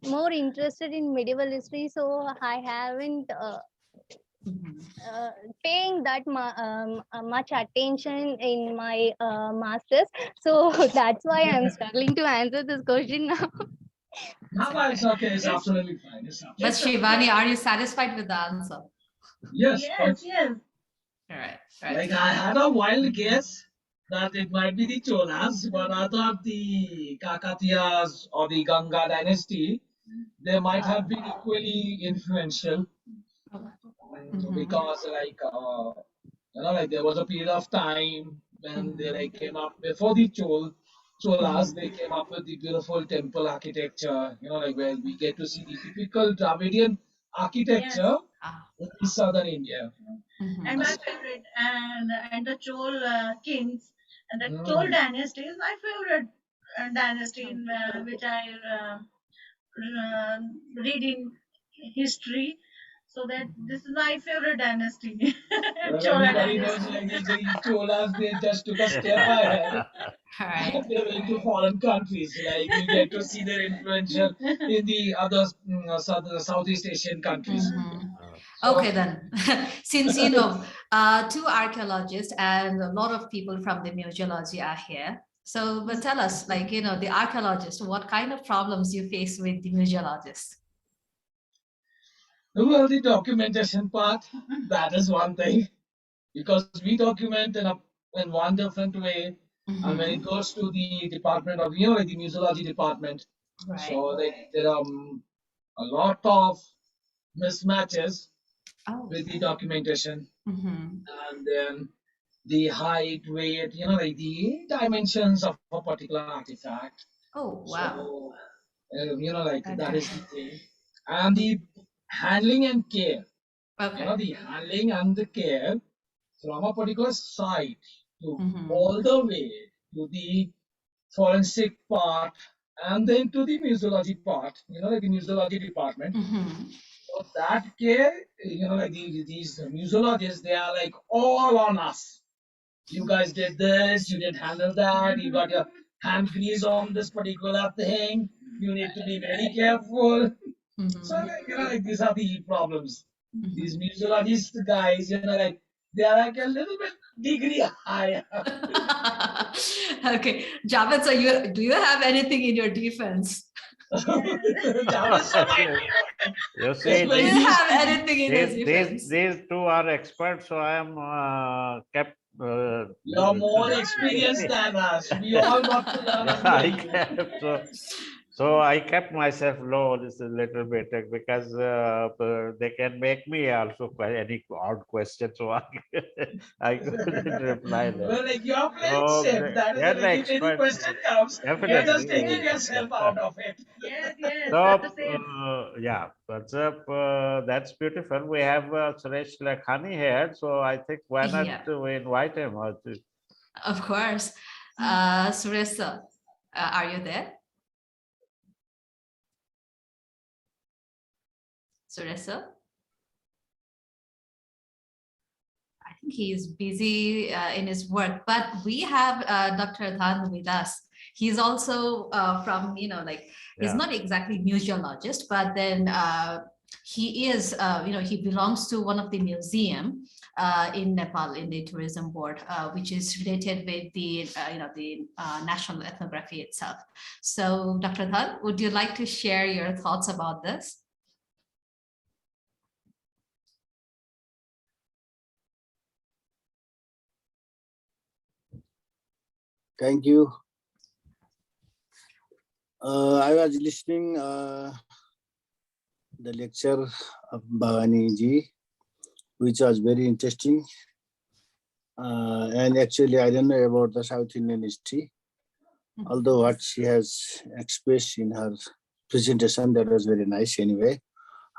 more interested in medieval history, so I haven't Mhm. paying that much attention in my masters. So that's why I'm struggling to answer this question now. No, it's okay. It's absolutely fine. It's But absolutely Shivani, are you satisfied with the answer? yes, but Yes. All right. Right. like I had a wild guess that it might be the Cholas, but I thought the Kakatiyas or the Ganga dynasty they might have been equally influential because like there was a period of time when they like came up before the Cholas they came up with the beautiful temple architecture, like where we get to see the typical Dravidian architecture Ah. in the southern India. And my favorite, and the Chol kings, and the Chol Mm. dynasty is my favorite dynasty, in, which I read in history. So that this is my favorite dynasty, Well, Chola everybody knows dynasty. like the Cholas, they just took a step ahead. All right. They went to foreign countries. Like we get to see their influential in the other Southeast Asian countries. Mhm. So, Okay, then. Since, two archaeologists and a lot of people from the museology are here. So, but tell us, the archaeologist, what kind of problems you face with the museologist? well, the documentation part, that is one thing. Because we document in one different way. And when it Mhm. goes to the department of, like the museology department, so Right. like there are a lot of mismatches Oh. with the documentation. Mhm. And then the height, weight, like the dimensions of a particular artifact. Oh, wow. So, like that Okay. is the thing. And the handling and care. Okay. the handling and the care from a particular site to Mhm. all the way to the forensic part and then to the museology part, like the museology department. Mhm. So that care, like these museologists, they are like all on us. You guys did this, you did handle that, you got your hand grease on this particular thing, you need to be very careful. So, Mhm. like these are the problems. These Mhm. museologist guys, like they are like a little bit degree higher. Okay, Javed, so do you have anything in your defense? Jarvis might be You it's see, Do like you he's have anything in his defense? these two are experts, so I am kept. you're more experienced than us. We all got to learn Yeah, under I you. kept so I kept myself low this a little bit because they can make me also any odd question, so I couldn't reply them. Well, like you're playing So safe. That is they're the like if any experts, question comes, you're just taking definitely. yourself out of it. Yes, So that's the same. yeah, that's beautiful. We have Suresh Lakhani here, so I think why not Yeah, we invite him? of course. Suresh, sir, are you there? Suresh, sir? I think he's busy in his work, but we have Dr. Dhan with us. He's also from, he's Yeah. not exactly museologist, but then he is, he belongs to one of the museum in Nepal in the tourism board, which is related with the, the national ethnography itself. So Dr. Dhan, would you like to share your thoughts about this? Thank you. I was listening the lecture of Bhavani ji, which was very interesting. And actually, I don't know about the South Indian history, although what she has expressed in her presentation, that was very nice anyway.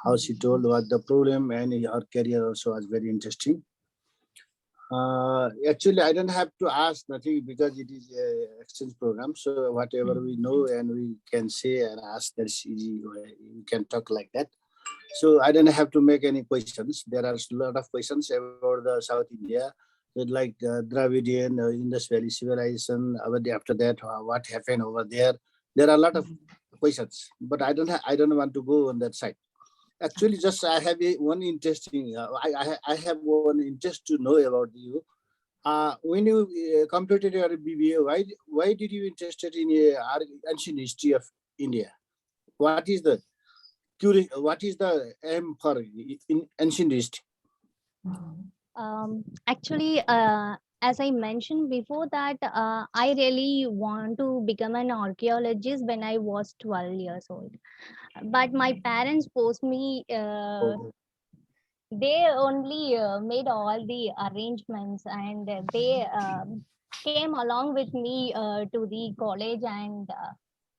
How she told what the problem and her career also was very interesting. Actually, I don't have to ask nothing because it is an exchange program. So whatever we know and we can say and ask, that's easy. We can talk like that. So I don't have to make any questions. There are a lot of questions about the South India, like Dravidian, Indus Valley civilization. After that, what happened over there? There are a lot of questions, but I don't want to go on that side. Actually, just I have one interesting. I have one interest to know about you. When you completed your BBA, why did you interested in ancient history of India? What is the aim for in ancient history? Actually, as I mentioned before that, I really want to become an archaeologist when I was 12 years old. But my parents forced me, they only made all the arrangements and they came along with me to the college and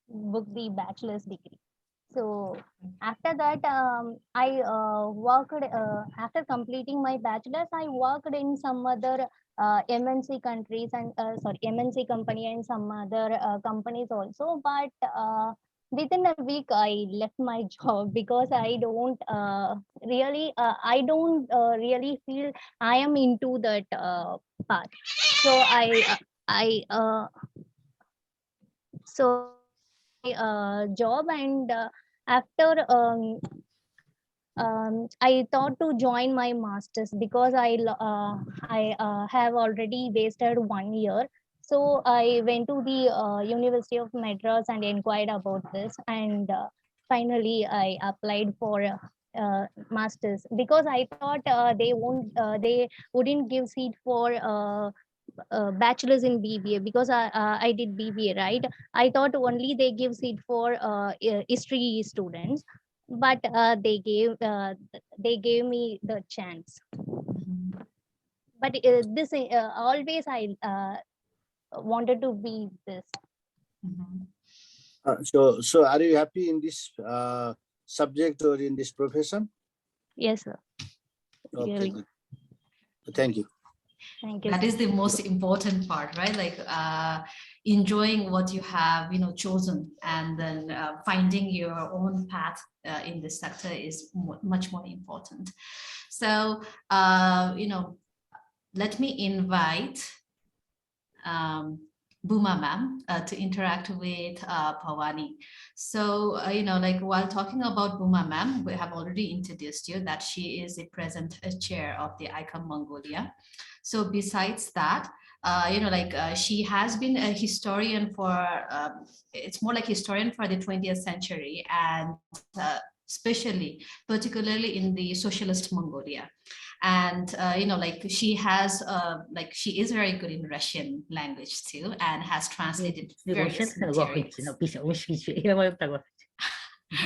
booked the bachelor's degree. So after that, I worked, after completing my bachelor's, I worked in some other MNC countries and MNC company and some other companies also. But within a week, I left my job because I don't really feel I am into that path. So I left my job and after I thought to join my masters because I have already wasted 1 year. So I went to the University of Madras and inquired about this, and finally I applied for masters because I thought they wouldn't give seat for bachelor's in BBA because I did BBA, right? I thought only they give seat for history students, but they gave me the chance. But this always I wanted to be this. So are you happy in this subject or in this profession? Yes, sir. Okay, really. good. Thank you. Thank you. That is the most important part, right? Like enjoying what you have, chosen, and then finding your own path in this sector is much more important. So, let me invite Bhuma ma'am to interact with Bhavani. So, like while talking about Bhuma ma'am, we have already introduced you that she is the present chair of the ICOM Mongolia. So besides that, she has been a historian for, it's more like historian for the 20th century, and especially, particularly in the socialist Mongolia. And she has she is very good in Russian language too, and has translated various materials.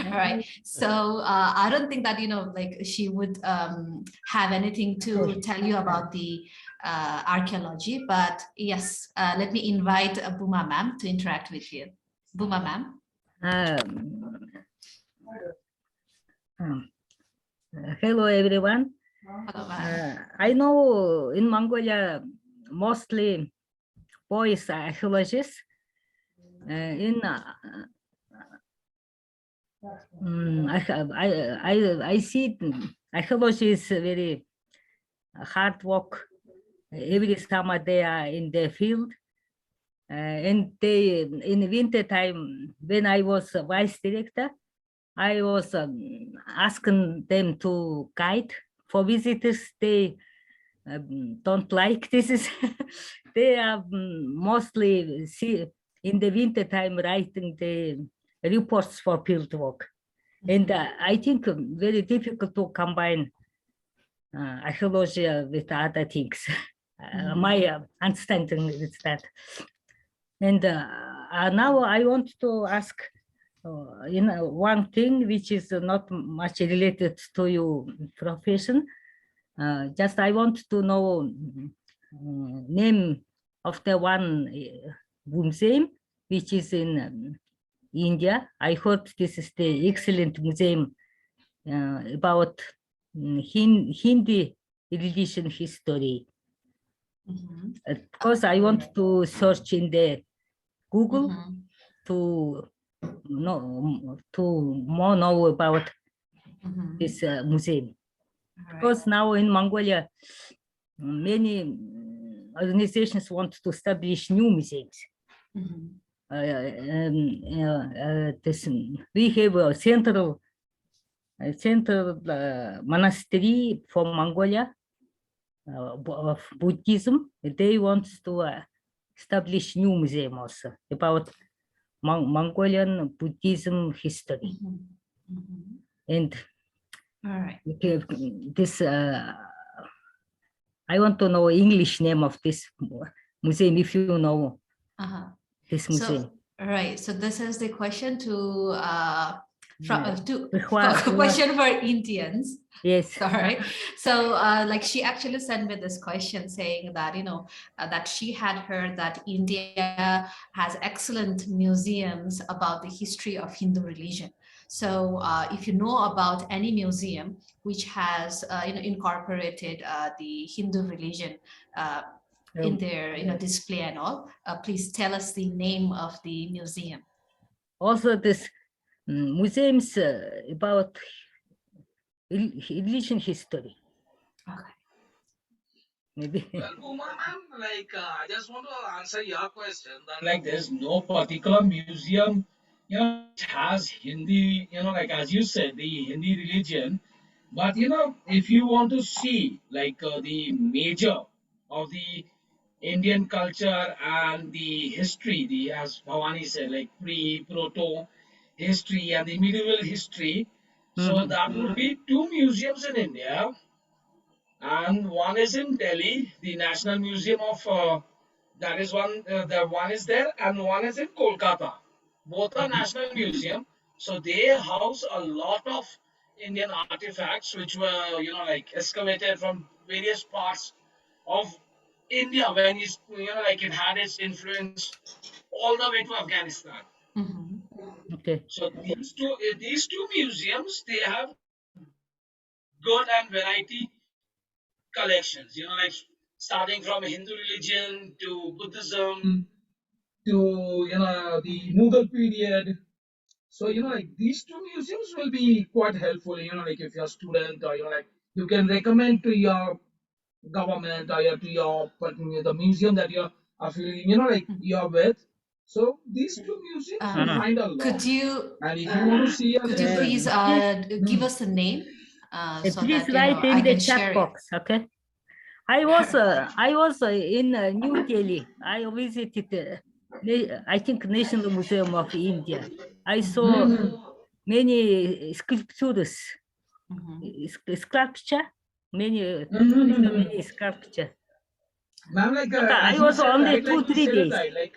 All right, so I don't think that she would have anything to tell you about the archaeology, but yes, let me invite Bhuma ma'am to interact with you. Bhuma ma'am. Hello everyone. Hello, ma'am. I know in Mongolia mostly boys are archaeologists. I see archaeology is very hard work. Every summer they are in the field. And they, in winter time, when I was vice director, I was asking them to guide for visitors. They don't like this. They are mostly in the winter time writing the reports for field work. And I think very difficult to combine archaeology with other things. My understanding is that. And now I want to ask one thing which is not much related to your profession. Just I want to know name of the one museum which is in India. I heard this is the excellent museum about Hindi religion history. Of course, I want to search in the Google to more know about this museum. Because now in Mongolia, many organizations want to establish new museums. We have a central monastery for Mongolia of Buddhism. They want to establish new museum also about Mongolian Buddhism history. And this I want to know English name of this museum if you know this museum. Right. So this is the question to question for Indians. Yes. All right. So like she actually sent me this question saying that, that she had heard that India has excellent museums about the history of Hindu religion. So if you know about any museum which has incorporated the Hindu religion in their display and all, please tell us the name of the museum. Also, this museums about religion history. Okay. Maybe. Well, I just want to answer your question that there's no particular museum, which has Hindi, as you said, the Hindi religion. But, if you want to see the major of the Indian culture and the history, as Bhavani said, proto history and the medieval history. So that would be two museums in India. And one is in Delhi, the National Museum of, that is one, the one is there, and one is in Kolkata. Both are national museum, so they house a lot of Indian artifacts which were, excavated from various parts of India when it had its influence all the way to Afghanistan. Okay. So these two museums, they have good and variety collections, like starting from Hindu religion to Buddhism to, the Mughal period. So, like these two museums will be quite helpful, like if you're a student or, like you can recommend to your government or to your the museum that you're affiliating, like you're with. So these two museums will find a lot. Could you And if you want to see a could you little please give us a name so please that write in I the can chat share it? box, okay? I was in New Delhi. I visited I think National Museum of India. I saw many sculptures, sculpture, many sculpture. Ma'am, like I as you was said, only right, like 2-3 you said it days. right, like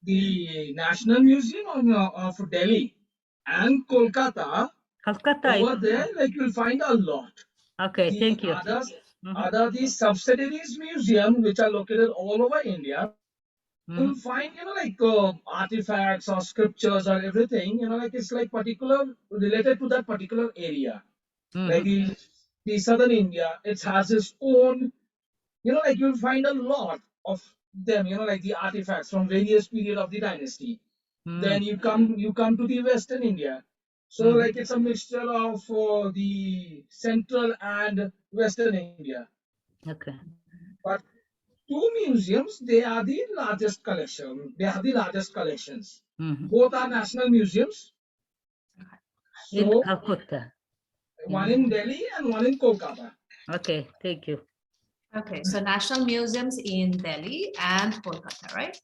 the National Museum of Delhi and Kolkata, over there, like you'll find a lot. Okay, The thank you. others, other these subsidiaries museum which are located all over India, you'll find like artifacts or scriptures or everything. Like it's like particular related to that particular area. Like the southern India, it has its own. Like you'll find a lot of them. Like the artifacts from various period of the dynasty. Then you come to the Western India. So like it's a mixture of the central and Western India. Okay. But two museums, they are the largest collection. They have the largest collections. Both are national museums. In So Calcutta. one in Delhi and one in Kolkata. Okay, thank you. Okay, so national museums in Delhi and Kolkata, right?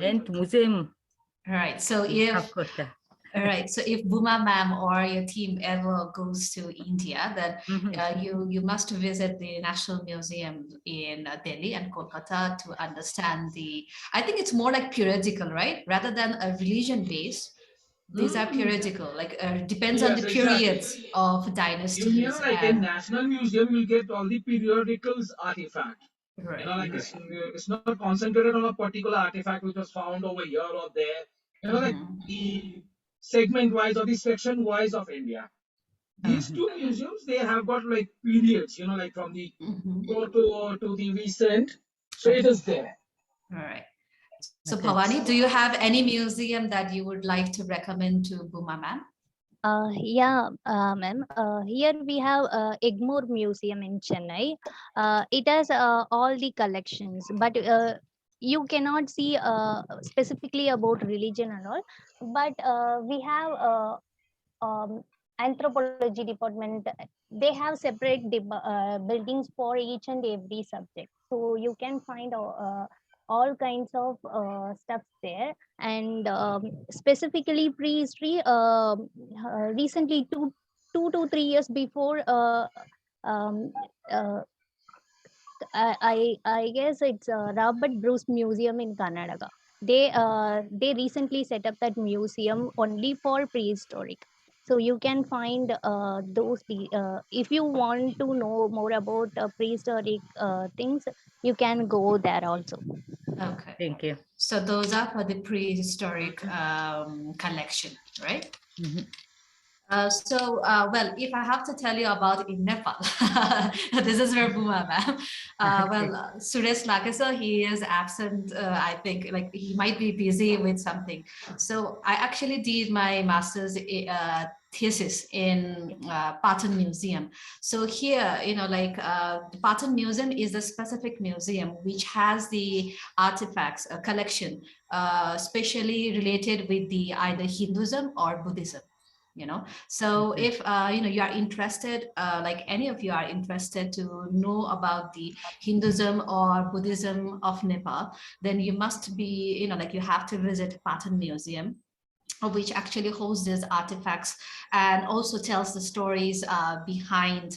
And museum. All right. So if Calcutta. all right, so if Buma ma'am or your team ever goes to India, then you must visit the National Museum in Delhi and Kolkata to understand I think it's more like periodical, right? Rather than a religion based, these are periodical, like depends on the periods of dynasties. Like in National Museum, you'll get all the periodicals artifact. Right. Like it's not concentrated on a particular artifact which was found over here or there. Like the segment wise or the section wise of India. These two museums, they have got like periods, like from the proto to the recent. So it is there. All right. So Bhavani, do you have any museum that you would like to recommend to Buma ma'am? Yeah, ma'am. Here we have Egmore Museum in Chennai. It has all the collections, but you cannot see specifically about religion and all. But we have anthropology department. They have separate buildings for each and every subject, so you can find all kinds of stuff there. And specifically prehistory, recently 2 to 3 years before, um, uh, I guess it's Robert Bruce Museum in Karnataka. They recently set up that museum only for prehistoric. So you can find those. If you want to know more about prehistoric things, you can go there also. Okay. Thank you. So those are for the prehistoric collection, right? Well, if I have to tell you about in Nepal, this is where Buma ma'am. Well, Suresh Lakesa, he is absent. I think like he might be busy with something. So I actually did my master's thesis in Patan Museum. So here, the Patan Museum is a specific museum which has the artifacts, a collection, especially related with the either Hinduism or Buddhism. So if you are interested, like any of you are interested to know about the Hinduism or Buddhism of Nepal, then you must be, you have to visit Patan Museum, which actually holds these artifacts and also tells the stories behind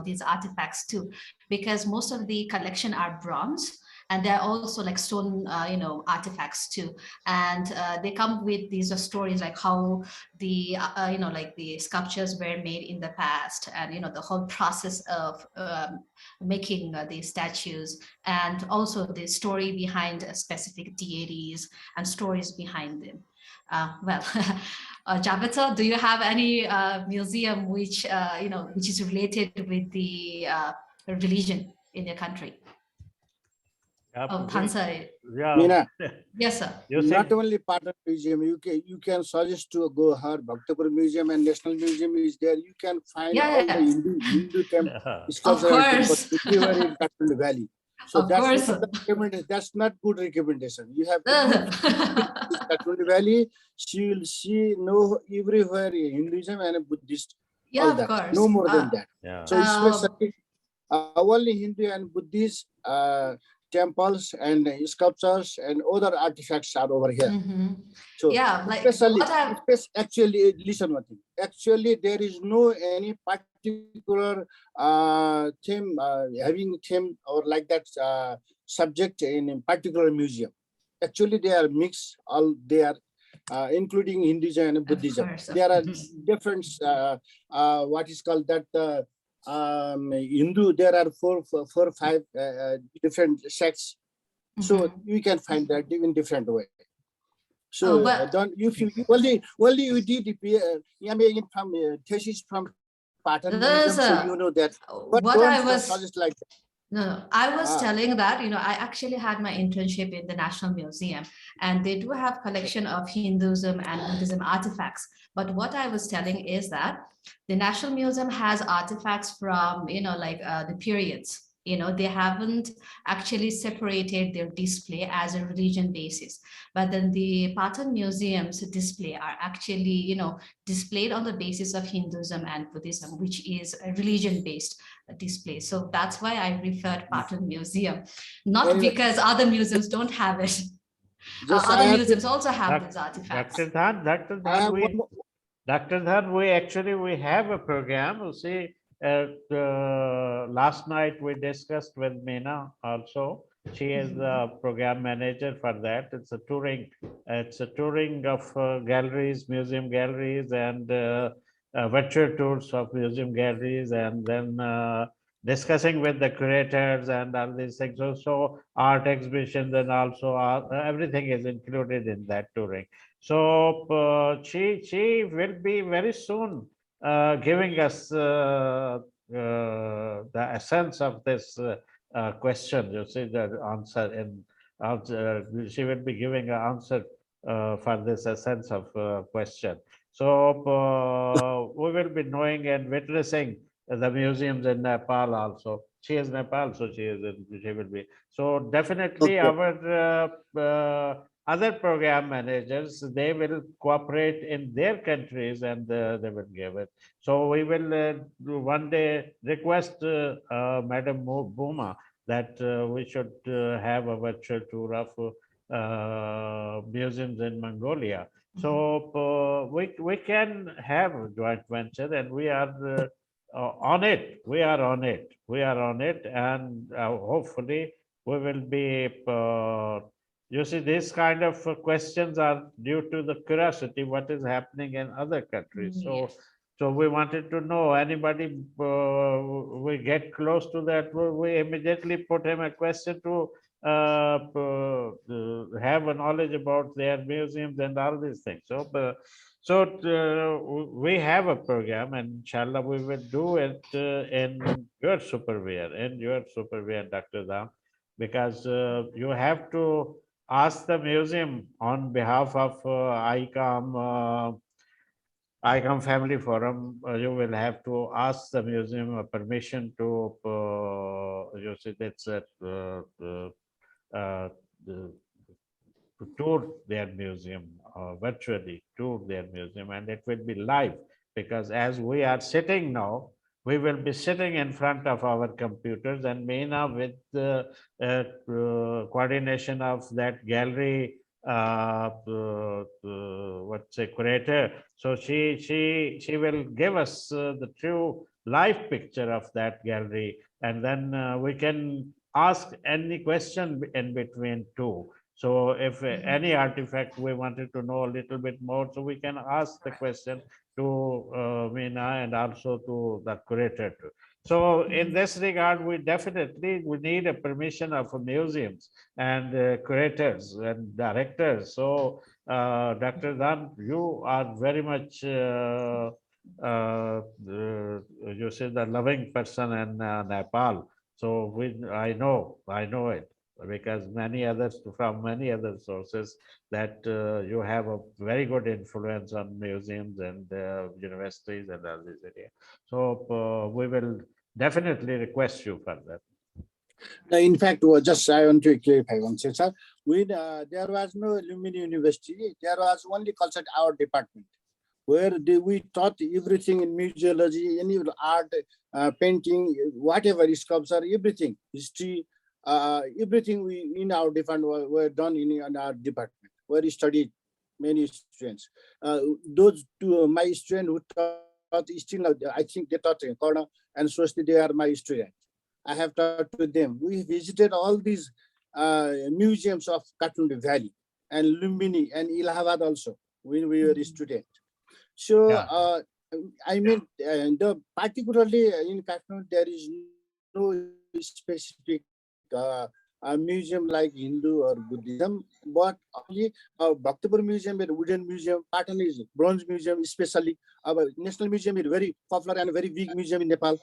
these artifacts too, because most of the collection are bronze. And they're also like stone, artifacts too. And they come with these stories like how the, like the sculptures were made in the past, and, the whole process of making these statues, and also the story behind specific deities and stories behind them. Well, Javita, do you have any museum which, which is related with the religion? in their country. Yeah, Oh, Thansar. yeah. Meena, Yes, sir. not only Patan Museum, you can suggest to go her Bhaktapur Museum and National Museum is there. You can find Yeah, all yeah. the Hindu temple, Of sculpture and temples course. everywhere in Kathmandu Valley. So Of that's course. not the recommendation. That's not good recommendation. You have to go to Kathmandu Valley. She will see know everywhere Hinduism and Buddhist. Yeah, All of that. course. No more than that. Yeah. So especially only Hindu and Buddhist temples and sculptures and other artifacts are over here. So yeah, like actually, listen one thing. Actually, there is no any particular theme having theme or like that subject in a particular museum. Actually, they are mixed. All they are. Including Hinduism and Buddhism. There are different, what is called that Hindu, there are four or five different sects. So you can find that in different way. So don't you only you did from thesis from Patan Museum, so you know that. But what don't I was suggest like that. No, I was telling that, I actually had my internship in the National Museum, and they do have collection of Hinduism and Buddhism artifacts. But what I was telling is that the National Museum has artifacts from, the periods. They haven't actually separated their display as a religion basis. But then the Patan Museum's display are actually, displayed on the basis of Hinduism and Buddhism, which is a religion-based display. So that's why I referred Patan Museum, not because other museums don't have it. Other museums also have these artifacts. Dr. Dhan, we have a program. You see, last night we discussed with Meena also. She is the program manager for that. It's a touring of galleries, museum galleries, and virtual tours of museum galleries, and then discussing with the curators and all these things. Also art exhibitions, and also everything is included in that touring. So she will be very soon giving us the essence of this question. You see the answer, and she will be giving an answer for this essence of question. So we will be knowing and witnessing the museums in Nepal also. She is Nepal, so she will be. So definitely our other program managers, they will cooperate in their countries, and they will give it. So we will one day request Madam Bhuma that we should have a virtual tour of museums in Mongolia. So we can have a joint venture, and we are on it. We are on it, and hopefully we will be. You see, these kind of questions are due to the curiosity what is happening in other countries. So we wanted to know anybody we get close to that, we immediately put him a question to have a knowledge about their museums and all these things. So we have a program, and inshallah we will do it in your supervision, Dr. Dham, because you have to ask the museum on behalf of ICOM Family Forum. You will have to ask the museum permission to you see that's to tour their museum, virtually tour their museum, and it will be live, because as we are sitting now, we will be sitting in front of our computers, and Meena, with the coordination of that gallery what's a curator, so she will give us the true live picture of that gallery, and then we can ask any question in between too. So if any artifact we wanted to know a little bit more, so we can ask the question to Meena and also to the curator too. So in this regard, we need a permission of museums and curators and directors. So Dr. Dan, you are very much you say the loving person in Nepal. So I know it because many others from many other sources that you have a very good influence on museums and universities and all this area. So we will definitely request you for that. In fact, just I want to clarify one thing, sir. There was no Lumini University. There was only culture our department, where we taught everything in museology, any art, painting, whatever, sculpture, everything, history, everything we in our department were done in our department, where we studied many students. Those two, my students who taught still, I think they taught in Corona and Swasti, they are my students. I have talked to them. We visited all these museums of Kathundi Valley and Lumbini and Allahabad also when we were students. So I mean, particularly in Kathmandu, there is no specific museum like Hindu or Buddhism, but only Bhaktapur Museum, a wooden museum, Patan is bronze museum, especially our National Museum is very popular and very big museum in Nepal.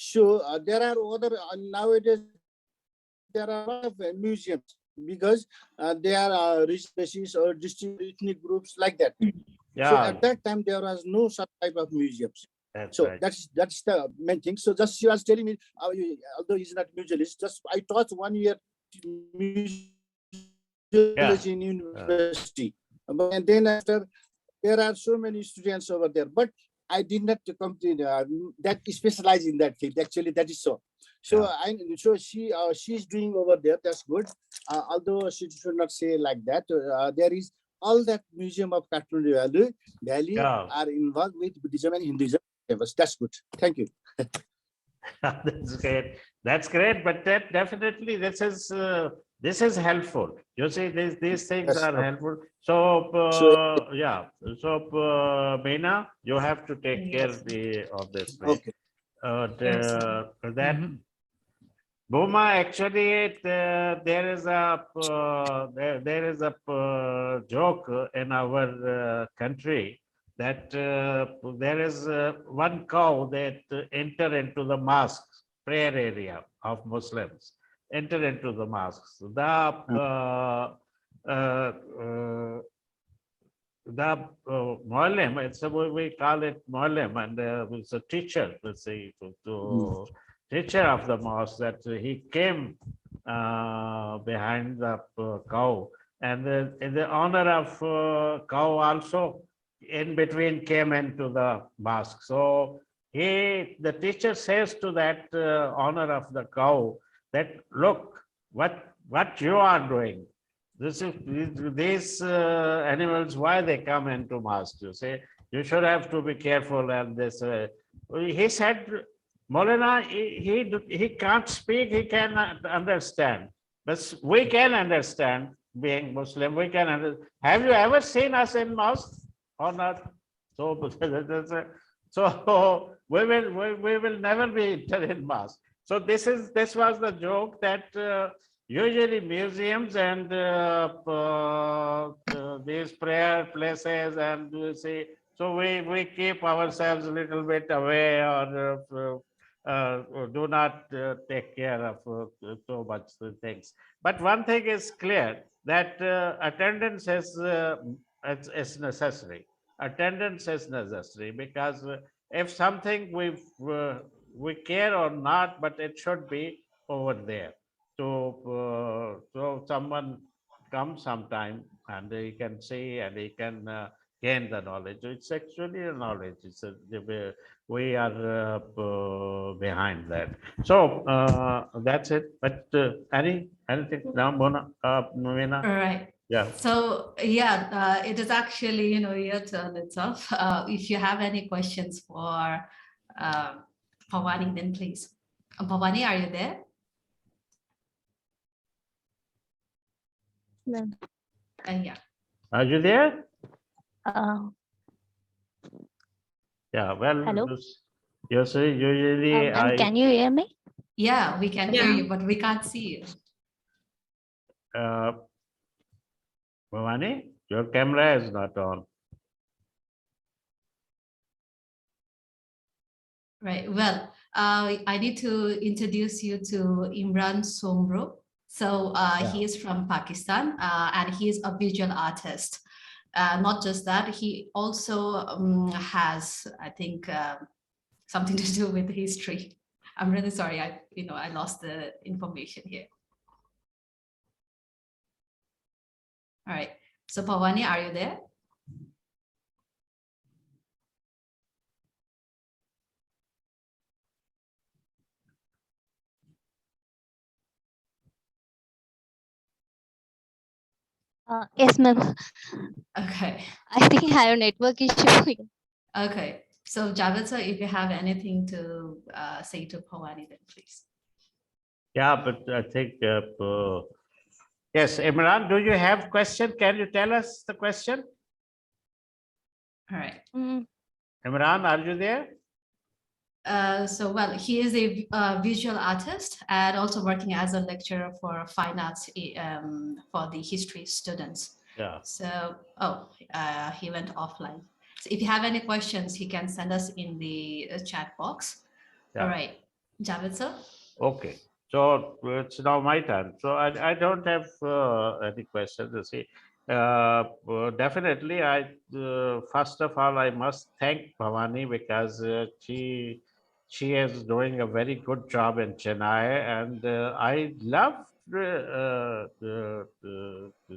So there are other nowadays there are a lot of museums because they are rich species or distinct ethnic groups like that. So at that time there was no such type of museums. So right. that's the main thing. So just she was telling me, although he's not musealist, just I taught 1 year museology in university, and then after there are so many students over there, but I did not complete that specialize in that field. Actually, that is so. So so she's doing over there. That's good. Although she should not say like that. There is all that museum of Kathmandu Valley are involved with Buddhism and Hinduism. That's good. Thank you. That's great. That's great. But that definitely this is helpful. You see, these things are helpful. So yeah. So Meena, you have to take care of this. Okay. That Bhuma, actually, there is a joke in our country that there is one cow that enter into the mosque prayer area of Muslims, enter into the mosques. The Muallim, it's we call it Muallim, and it's a teacher, let's say, teacher of the mosque, that he came behind the cow, and in the honor of cow also in between came into the mosque. So the teacher says to that honor of the cow that, look, what you are doing. These animals, why they come into mosque? You say, you should have to be careful. And this, he said, Molana, he can't speak, he cannot understand. But we can understand, being Muslim, we can understand. Have you ever seen us in mosque or not? So we will never be in mosque. So this was the joke that usually museums and these prayer places, and we see, so we keep ourselves a little bit away, or do not take care of so much things. But one thing is clear, that attendance is necessary. Attendance is necessary, because if something we care or not, but it should be over there. So someone comes sometime and he can see and he can gain the knowledge. It's actually a knowledge. We are behind that. So that's it. But anything now, Meena? Right. Yeah. So yeah, it is actually, your turn itself. If you have any questions for Bhavani, then please. Bhavani, are you there? No. Yeah. Are you there? Yeah. Well, hello. You see, usually Can you hear me? Yeah, we can hear you, but we can't see you. Bhavani, your camera is not on. Right. Well, I need to introduce you to Imran Somro. So he is from Pakistan and he is a visual artist. Not just that, he also has, I think, something to do with history. I'm really sorry, I lost the information here. All right, so Bhavani, are you there? Yes, ma'am. Okay. I think I have a network issue. Okay. So Javed sir, if you have anything to say to Bhavani, then please. Yeah, but I think, yes, Imran, do you have question? Can you tell us the question? All right. Imran, are you there? So, well, he is a visual artist and also working as a lecturer for fine arts for the history students. Yeah. So, he went offline. So if you have any questions, he can send us in the chat box. Yeah. All right, Javed sir. Okay. So it's now my turn. So I don't have any questions to see. Definitely, first of all, I must thank Bhavani because she is doing a very good job in Chennai, and I love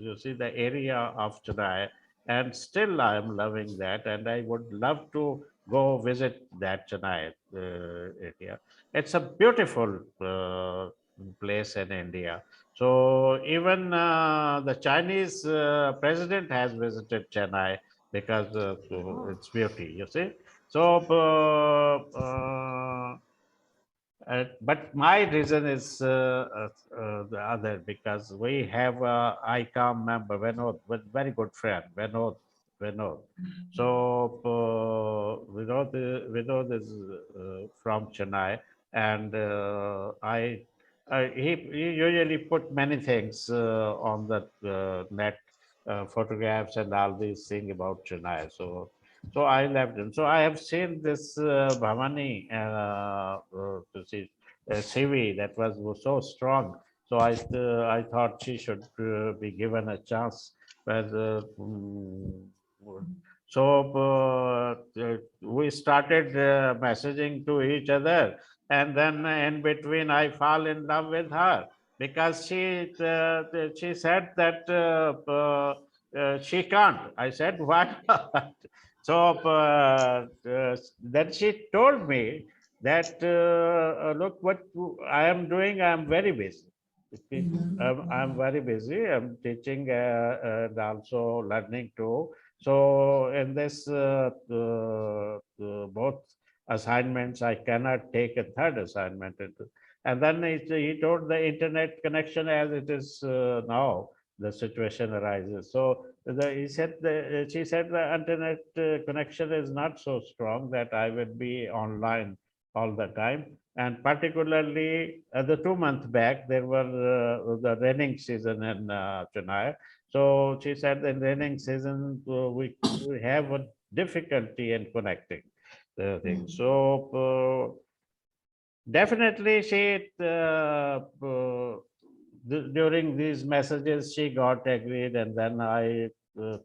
you see the area of Chennai, and still I am loving that, and I would love to go visit that Chennai area. It's a beautiful place in India. So even the Chinese president has visited Chennai because of its beauty, you see. So, but my reason is the other, because we have a ICOM member, Vinod, very good friend, Vinod. So Vinod is from Chennai, and he usually put many things on the net, photographs and all these things about Chennai. So I left him. So I have seen this Bhavani to see CV that was so strong. So I thought she should be given a chance. But we started messaging to each other, and then in between I fall in love with her because she said that she can't. I said, why not? So then she told me that, look, what I am doing, I am very busy. I'm very busy. I'm teaching and also learning too. So in this both assignments, I cannot take a third assignment. And then he told the internet connection as it is now, the situation arises. So she said the internet connection is not so strong that I would be online all the time. And particularly the 2 months back, there were the raining season in Chennai. So she said in raining season, we have a difficulty in connecting the thing. So definitely she during these messages, she got agreed, and then I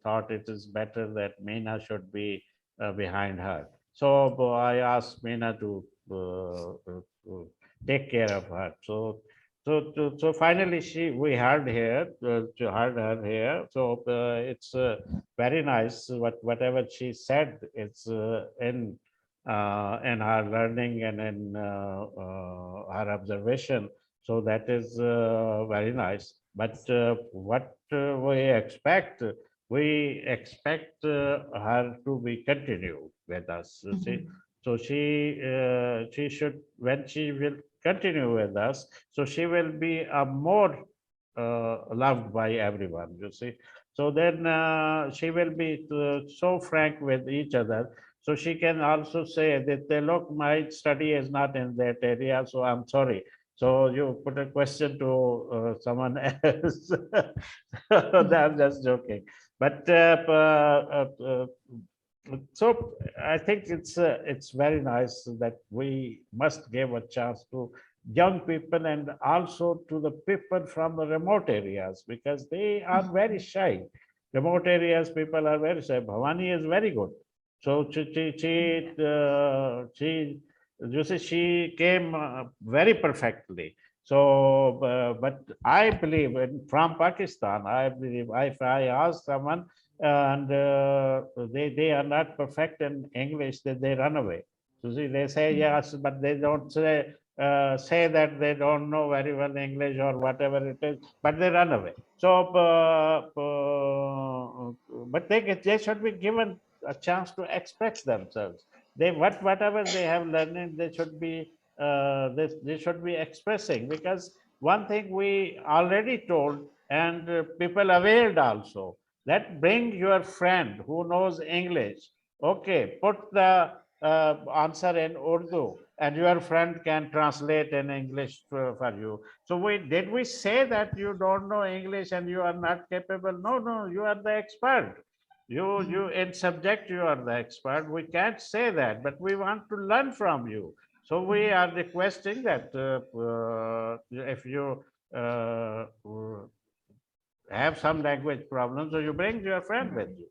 thought it is better that Meena should be behind her. So I asked Meena to take care of her. So finally, we heard her here. So it's very nice. Whatever she said, it's in her learning and in her observation. So that is very nice. But what we expect her to be continue with us. You see, so she should, when she will continue with us, so she will be a more loved by everyone. You see, so then she will be so frank with each other. So she can also say that, look, my study is not in that area, so I'm sorry. So you put a question to someone else. I'm just joking. But So I think it's very nice that we must give a chance to young people and also to the people from the remote areas because they are very shy. Remote areas people are very shy. Bhavani is very good. So she you see she came very perfectly. So, but I believe from Pakistan, I believe if I ask someone and they are not perfect in English, they run away. So see, they say yes, but they don't say that they don't know very well English or whatever it is, but they run away. So, but they should be given a chance to express themselves. They whatever they have learned, they should be they should be expressing because one thing we already told and people availed also that bring your friend who knows English. Okay, put the answer in Urdu and your friend can translate in English for you. So did we say that you don't know English and you are not capable? No, no, you are the expert. You in subject, you are the expert. We can't say that, but we want to learn from you. So we are requesting that if you have some language problems, so you bring your friend with you.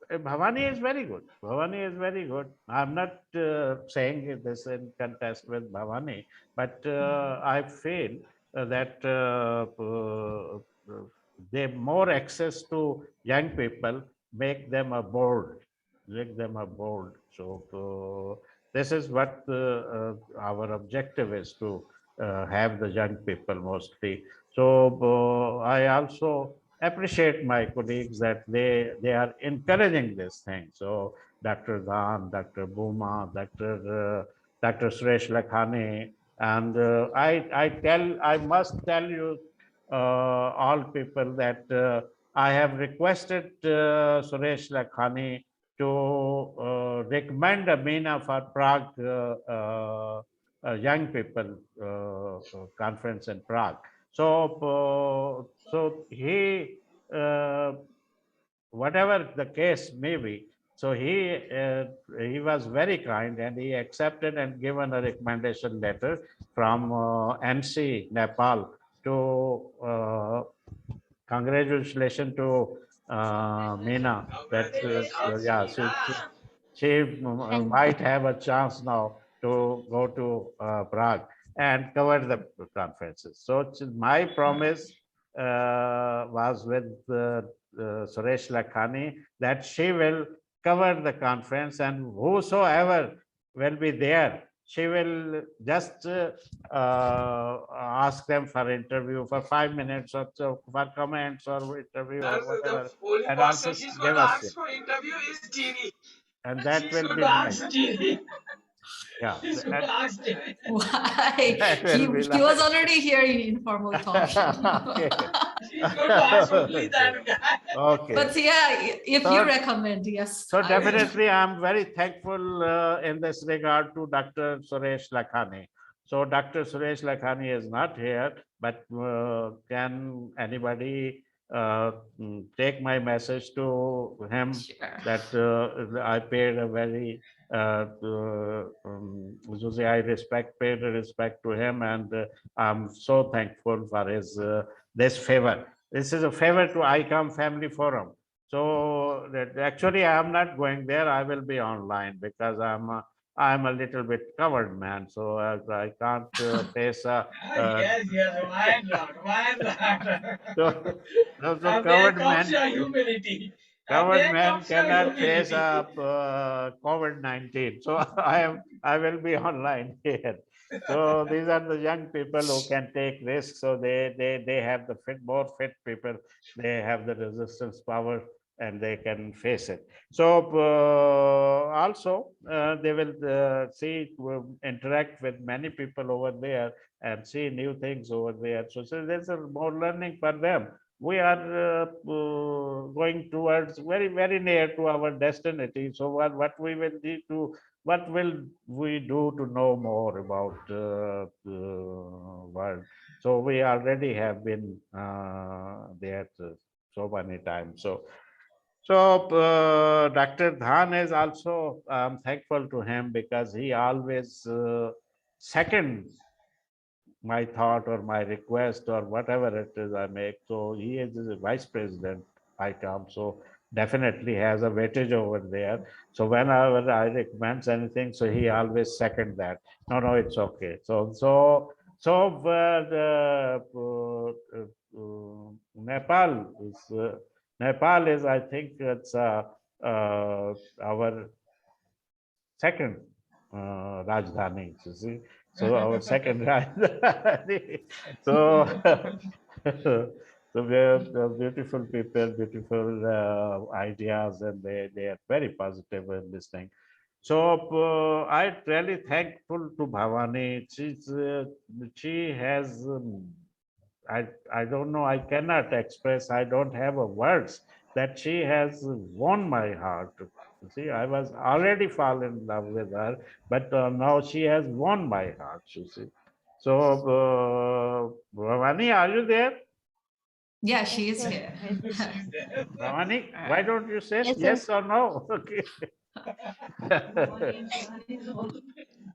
Bhavani is very good. Bhavani is very good. I'm not saying this in contest with Bhavani, but I feel that they more access to young people make them a bold, make them a bold. So this is what our objective is to have the young people mostly. So I also appreciate my colleagues that they are encouraging this thing. So Dr. Dhan, Dr. Bhuma, Dr. Suresh Lakhani, and I must tell you all people that I have requested Suresh Lakhani to recommend a MENA for Prague young people conference in Prague. So he, whatever the case may be, so he was very kind and he accepted and given a recommendation letter from NC Nepal to congratulations to Meena that yeah she might have a chance now to go to Prague and cover the conferences. So my promise was with Suresh Lakhani that she will cover the conference and whosoever will be there, she will just ask them for interview for 5 minutes or so for comments or interview or whatever, The only and person also she's going give to us it. ask for interview is Genie. And that She's will going be to nice. ask Genie. Yeah, She's going to ask Genie. Why? that He will be was nice. already here in informal talk show. Okay. She's going to ask only that guy. Okay. But yeah, if you So- recommend, yes. So I will. definitely, I'm very thankful in this regard to Dr. Suresh Lakhani. So Dr. Suresh Lakhani is not here, but can anybody take my message to him Sure. that I paid a very I paid respect to him, and I'm so thankful for his this favor. This is a favor to ICOM Family Forum. So that actually I am not going there. I will be online because I'm a little bit covered man, so I can't face a. Yes, why not? Why not? So And there covered comes man, your humility. And covered there man comes your cannot face humility. a COVID-19. So I will be online here. So these are the young people who can take risks. So they have the more fit people. They have the resistance power and they can face it. So also they will interact with many people over there and see new things over there. So there's a more learning for them. We are going towards very near to our destiny. So what we will need to, what will we do to know more about the world? So we already have been there so many times. So Dr. Dhan is also, I'm thankful to him because he always second my thought or my request or whatever it is I make. So he is the vice president, ICOM. So definitely has a weightage over there. So whenever I recommend anything, so he always second that. No, no, it's okay. Nepal is, I think it's our second Rajdhani, you see. So our second Rajdhani. So, so we're beautiful people, beautiful ideas, and they are very positive in this thing. So I really thankful to Bhavani. She has I don't know, I cannot express, I don't have a words that she has won my heart. You see, I was already fallen in love with her, but now she has won my heart, you see. So, Bhavani, are you there? Yeah, she is sir. here. She's there. Bhavani, why don't you say Yes, sir. yes or no? Okay.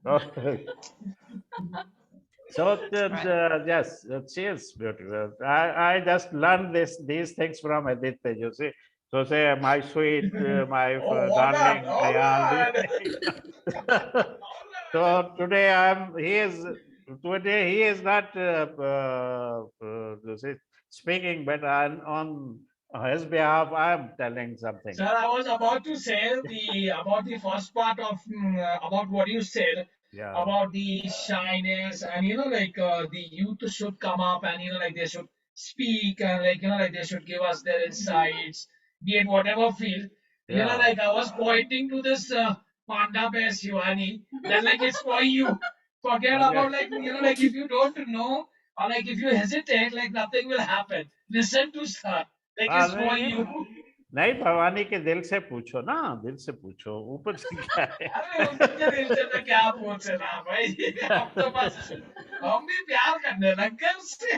Okay. So yes, she is beautiful. I just learned these things from Aditya. You see, so say my sweet, my Oh, what up? darling, All they all these right. things. So today he is not you see, speaking, but on his behalf I am telling something. Sir, I was about to say about the first part of about what you said Yeah, about the shyness and like the youth should come up and like they should speak and like like they should give us their insights, be it whatever field. yeah. Like I was pointing to this panda bear Shivani that like it's for you. Forget Okay. about like like if you don't know or like if you hesitate like nothing will happen. Listen to sir like हाँ, it's नहीं for नहीं you. नहीं भवानी के दिल से पूछो ना, दिल से पूछो, ऊपर से क्या है? अरे उनके दिल से तो क्या पूछना भाई हम तो बस हम भी प्यार करने लग गए उससे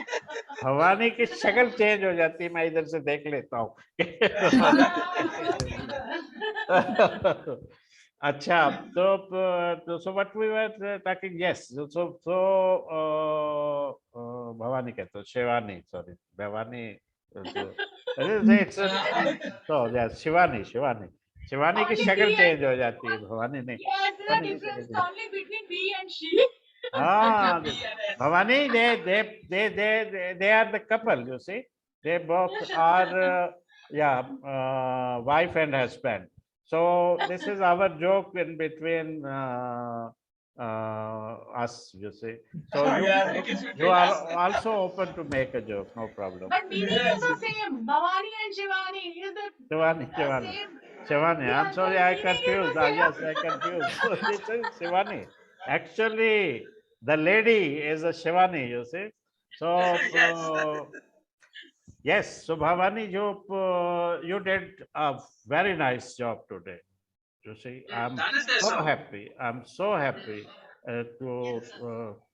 भवानी की शक्ल चेंज हो जाती है, मैं इधर से देख लेता हूँ. अच्छा, तो so what we were talking, yes, Bhavani कहते हो, Shivani, sorry, Bhavani, it's so yes, Shivani की Only शक्ल B चेंज and हो जाती है, भवानी नहीं, yes, the भवानी की शक्ल difference change. only between B and she. Ah, Bhavani, they are the couple, you see. They both are, wife and husband. So this is our joke in between us, you see. So yeah, like it's you between are us. also open to make a joke, no problem. But meaning Yes. is the same. Bhavani and Shivani is the Shivani. same. Shivani, I'm Yes, sorry, the I meaning is confused. the same. Yes, I confused. So this is Shivani. Actually, the lady is a Shivani, you see. So, Yes. yes, so Bhavani, you did a very nice job today. You see, I'm That is there, so sir. happy. I'm so happy to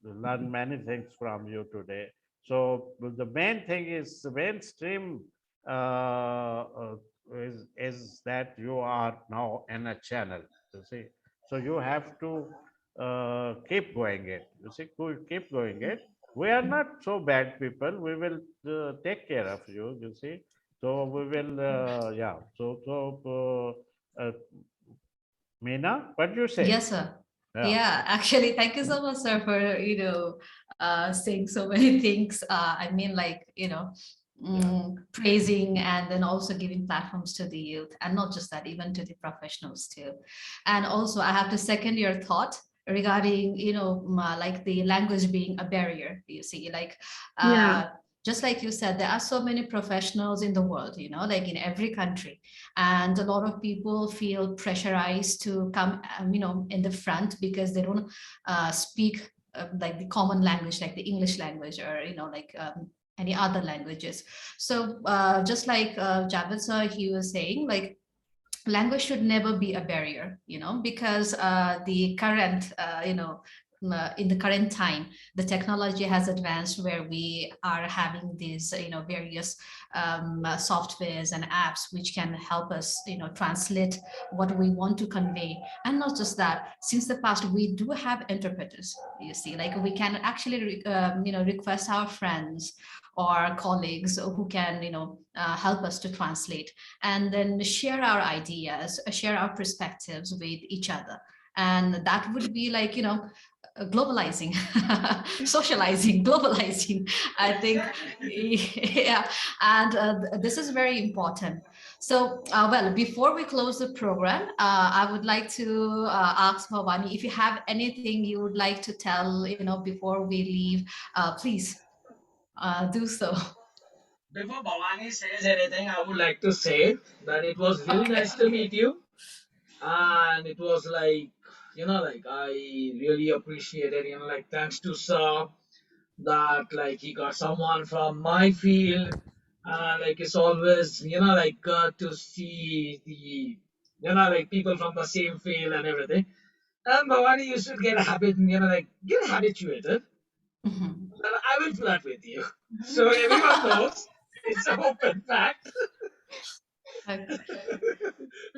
learn many things from you today. So the main thing is the mainstream is that you are now in a channel. You see, so you have to keep going it. You see, keep going it. We are not so bad people. We will take care of you. You see, so we will yeah. Meena, what do you say? Yes, sir. Yeah. Yeah, actually, thank you so much, sir, for saying so many things. I mean, like praising and then also giving platforms to the youth, and not just that, even to the professionals too. And also, I have to second your thought regarding like the language being a barrier. You see, like Yeah. just like you said, there are so many professionals in the world, like in every country. And a lot of people feel pressurized to come, in the front because they don't speak like the common language, like the English language or, like any other languages. So just like Javed sir, he was saying, like, language should never be a barrier, because the current, in the current time, the technology has advanced where we are having these, various softwares and apps which can help us, translate what we want to convey. And not just that, since the past, we do have interpreters, you see, like we can actually, request our friends or colleagues who can, help us to translate and then share our ideas, share our perspectives with each other. And that would be like, globalizing, socializing, globalizing, I think. Yeah, and this is very important. So, well, before we close the program, I would like to ask Bhavani, if you have anything you would like to tell, before we leave, please do so. Before Bhavani says anything, I would like to say that it was really Okay. nice to meet you. And it was like, like I really appreciated, like thanks to Sir that like he got someone from my field. Like it's always, like to see the, like people from the same field and everything. And Bhavani, you should get a habit, like get habituated. Mhm. That I will flirt with you. So everyone knows it's an open fact. Okay.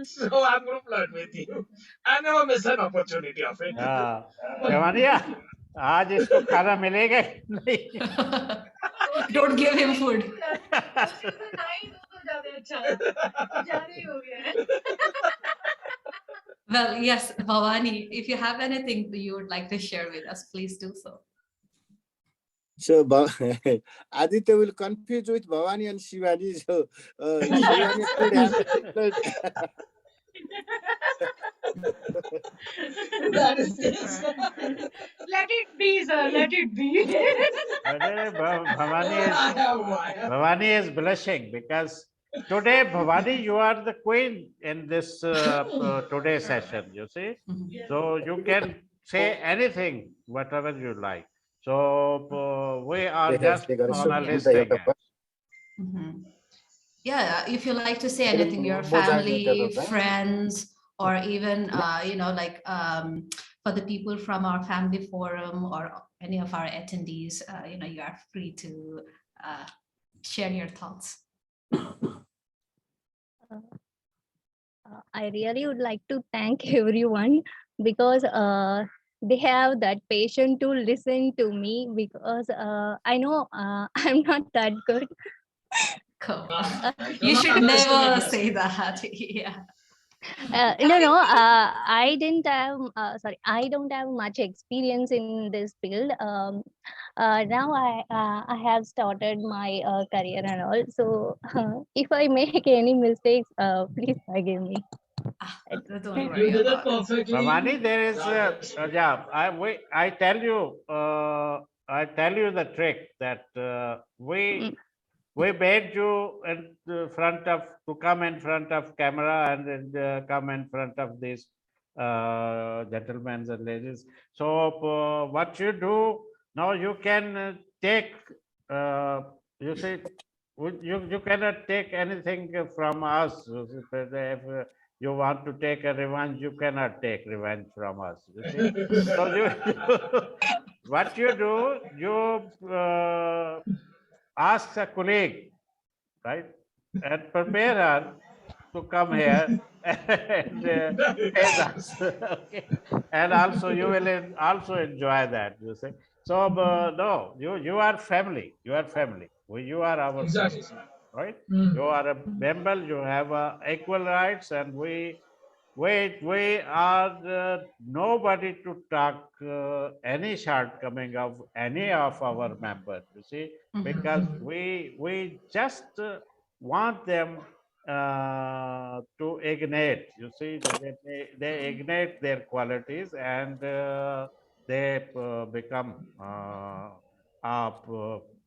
So I'm going to flirt with you. I never miss an opportunity of it. Bhawaniya आज इसको खाना मिलेगा कि नहीं? Don't give him food. Well, yes, Bhavani, if you have anything you would like to share with us, please do so. So Aditya will confuse with Bhavani and Shivani. So Shivani could have. That is it. Let it be, sir. Let it be. Bhavani is blushing because today, Bhavani, you are the queen in this today's session, you see. So you can say anything, whatever you like. So we are just on a listing. Yeah, if you like to say anything, your family, friends, or even, for the people from our family forum or any of our attendees, you are free to share your thoughts. I really would like to thank everyone because they have that patience to listen to me because I know I'm not that good. Come on. You should never say that. Yeah. No, I didn't have, I don't have much experience in this field. Now I have started my career and all. So if I make any mistakes, please forgive me. Don't worry You did it about it. perfectly. Bhavani, there is, I tell you the trick that we made you in front of, to come in front of camera and come in front of these gentlemen and ladies. So what you do now, you can take, you see, you cannot take anything from us. If you want to take a revenge, you cannot take revenge from us. You see? So what you do, you ask a colleague, right, and prepare her to come here and praise us. Okay, and also you will also enjoy that. You see, so no, you are family. You are family. You are our Exactly. family, right? Mm. You are a member. You have equal rights, and we are nobody to talk any shortcoming of any of our members. You see, because we just want them to ignite. You see, they ignite their qualities and they become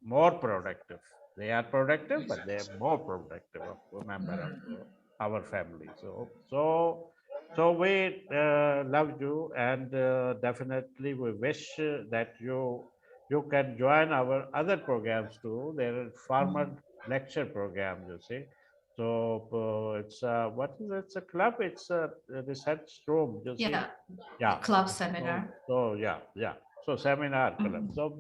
more productive. They are productive, but they are more productive of a member of our family. So we love you, and definitely we wish that you can join our other programs too. There are formal lecture programs, you see. So it's what is it? It's a club. It's a research room. You see? Yeah. Yeah. Club seminar. So yeah. So seminar club. So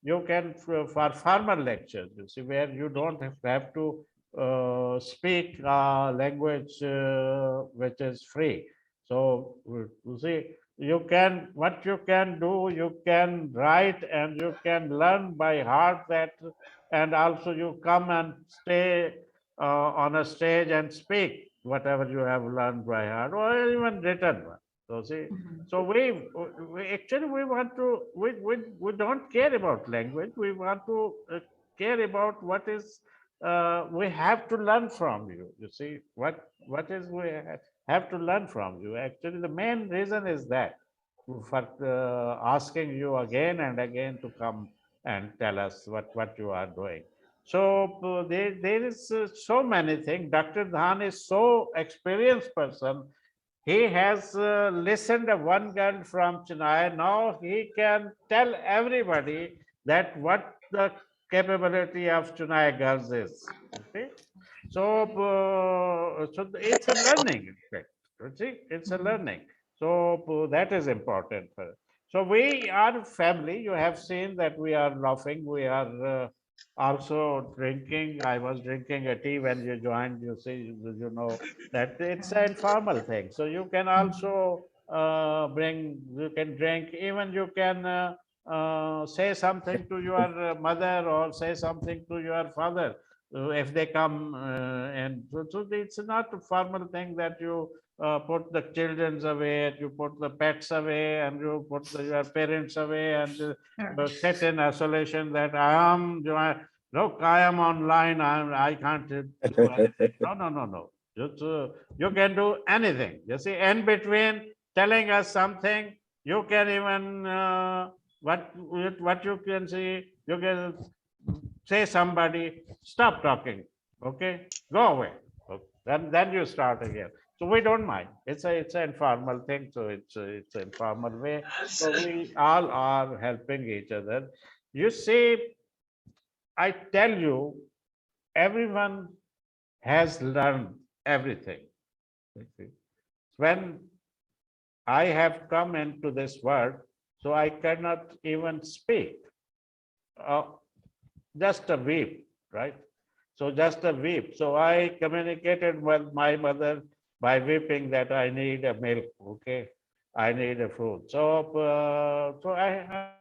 you can for formal lectures, you see, where you don't have to speak language which is free. So you see, what you can do, you can write and you can learn by heart that, and also you come and stay on a stage and speak whatever you have learned by heart or even written one. So see, so we actually we want to we don't care about language. We want to care about what is we have to learn from you. You see, what is we have to learn from you. Actually, the main reason is that for asking you again and again to come and tell us what you are doing. So there is so many things. Dr. Dhan is so experienced person. He has listened to one girl from Chennai. Now he can tell everybody that what the capability of Chennai girls is. Okay? So, so it's a learning effect. You see, it's a learning. So that is important. So we are family. You have seen that we are laughing. We are also drinking. I was drinking a tea when you joined. You see, you know that it's an informal thing. So you can also bring. You can drink. Even you can say something to your mother or say something to your father if they come and so it's not a formal thing that you put the children away, you put the pets away, and you put your parents away, and sit in isolation that I am. Look, I am online. I can't do anything. No. You can do anything. You see, in between telling us something, you can even what you can see. You can say somebody, stop talking, okay, go away. Okay. Then you start again. So we don't mind. It's an informal thing. So it's an informal way. So we all are helping each other. You see, I tell you, everyone has learned everything. When I have come into this world, so I cannot even speak. Just a weep, right? So just a weep. So I communicated with my mother by weeping that I need a milk, okay? I need a food. So, so I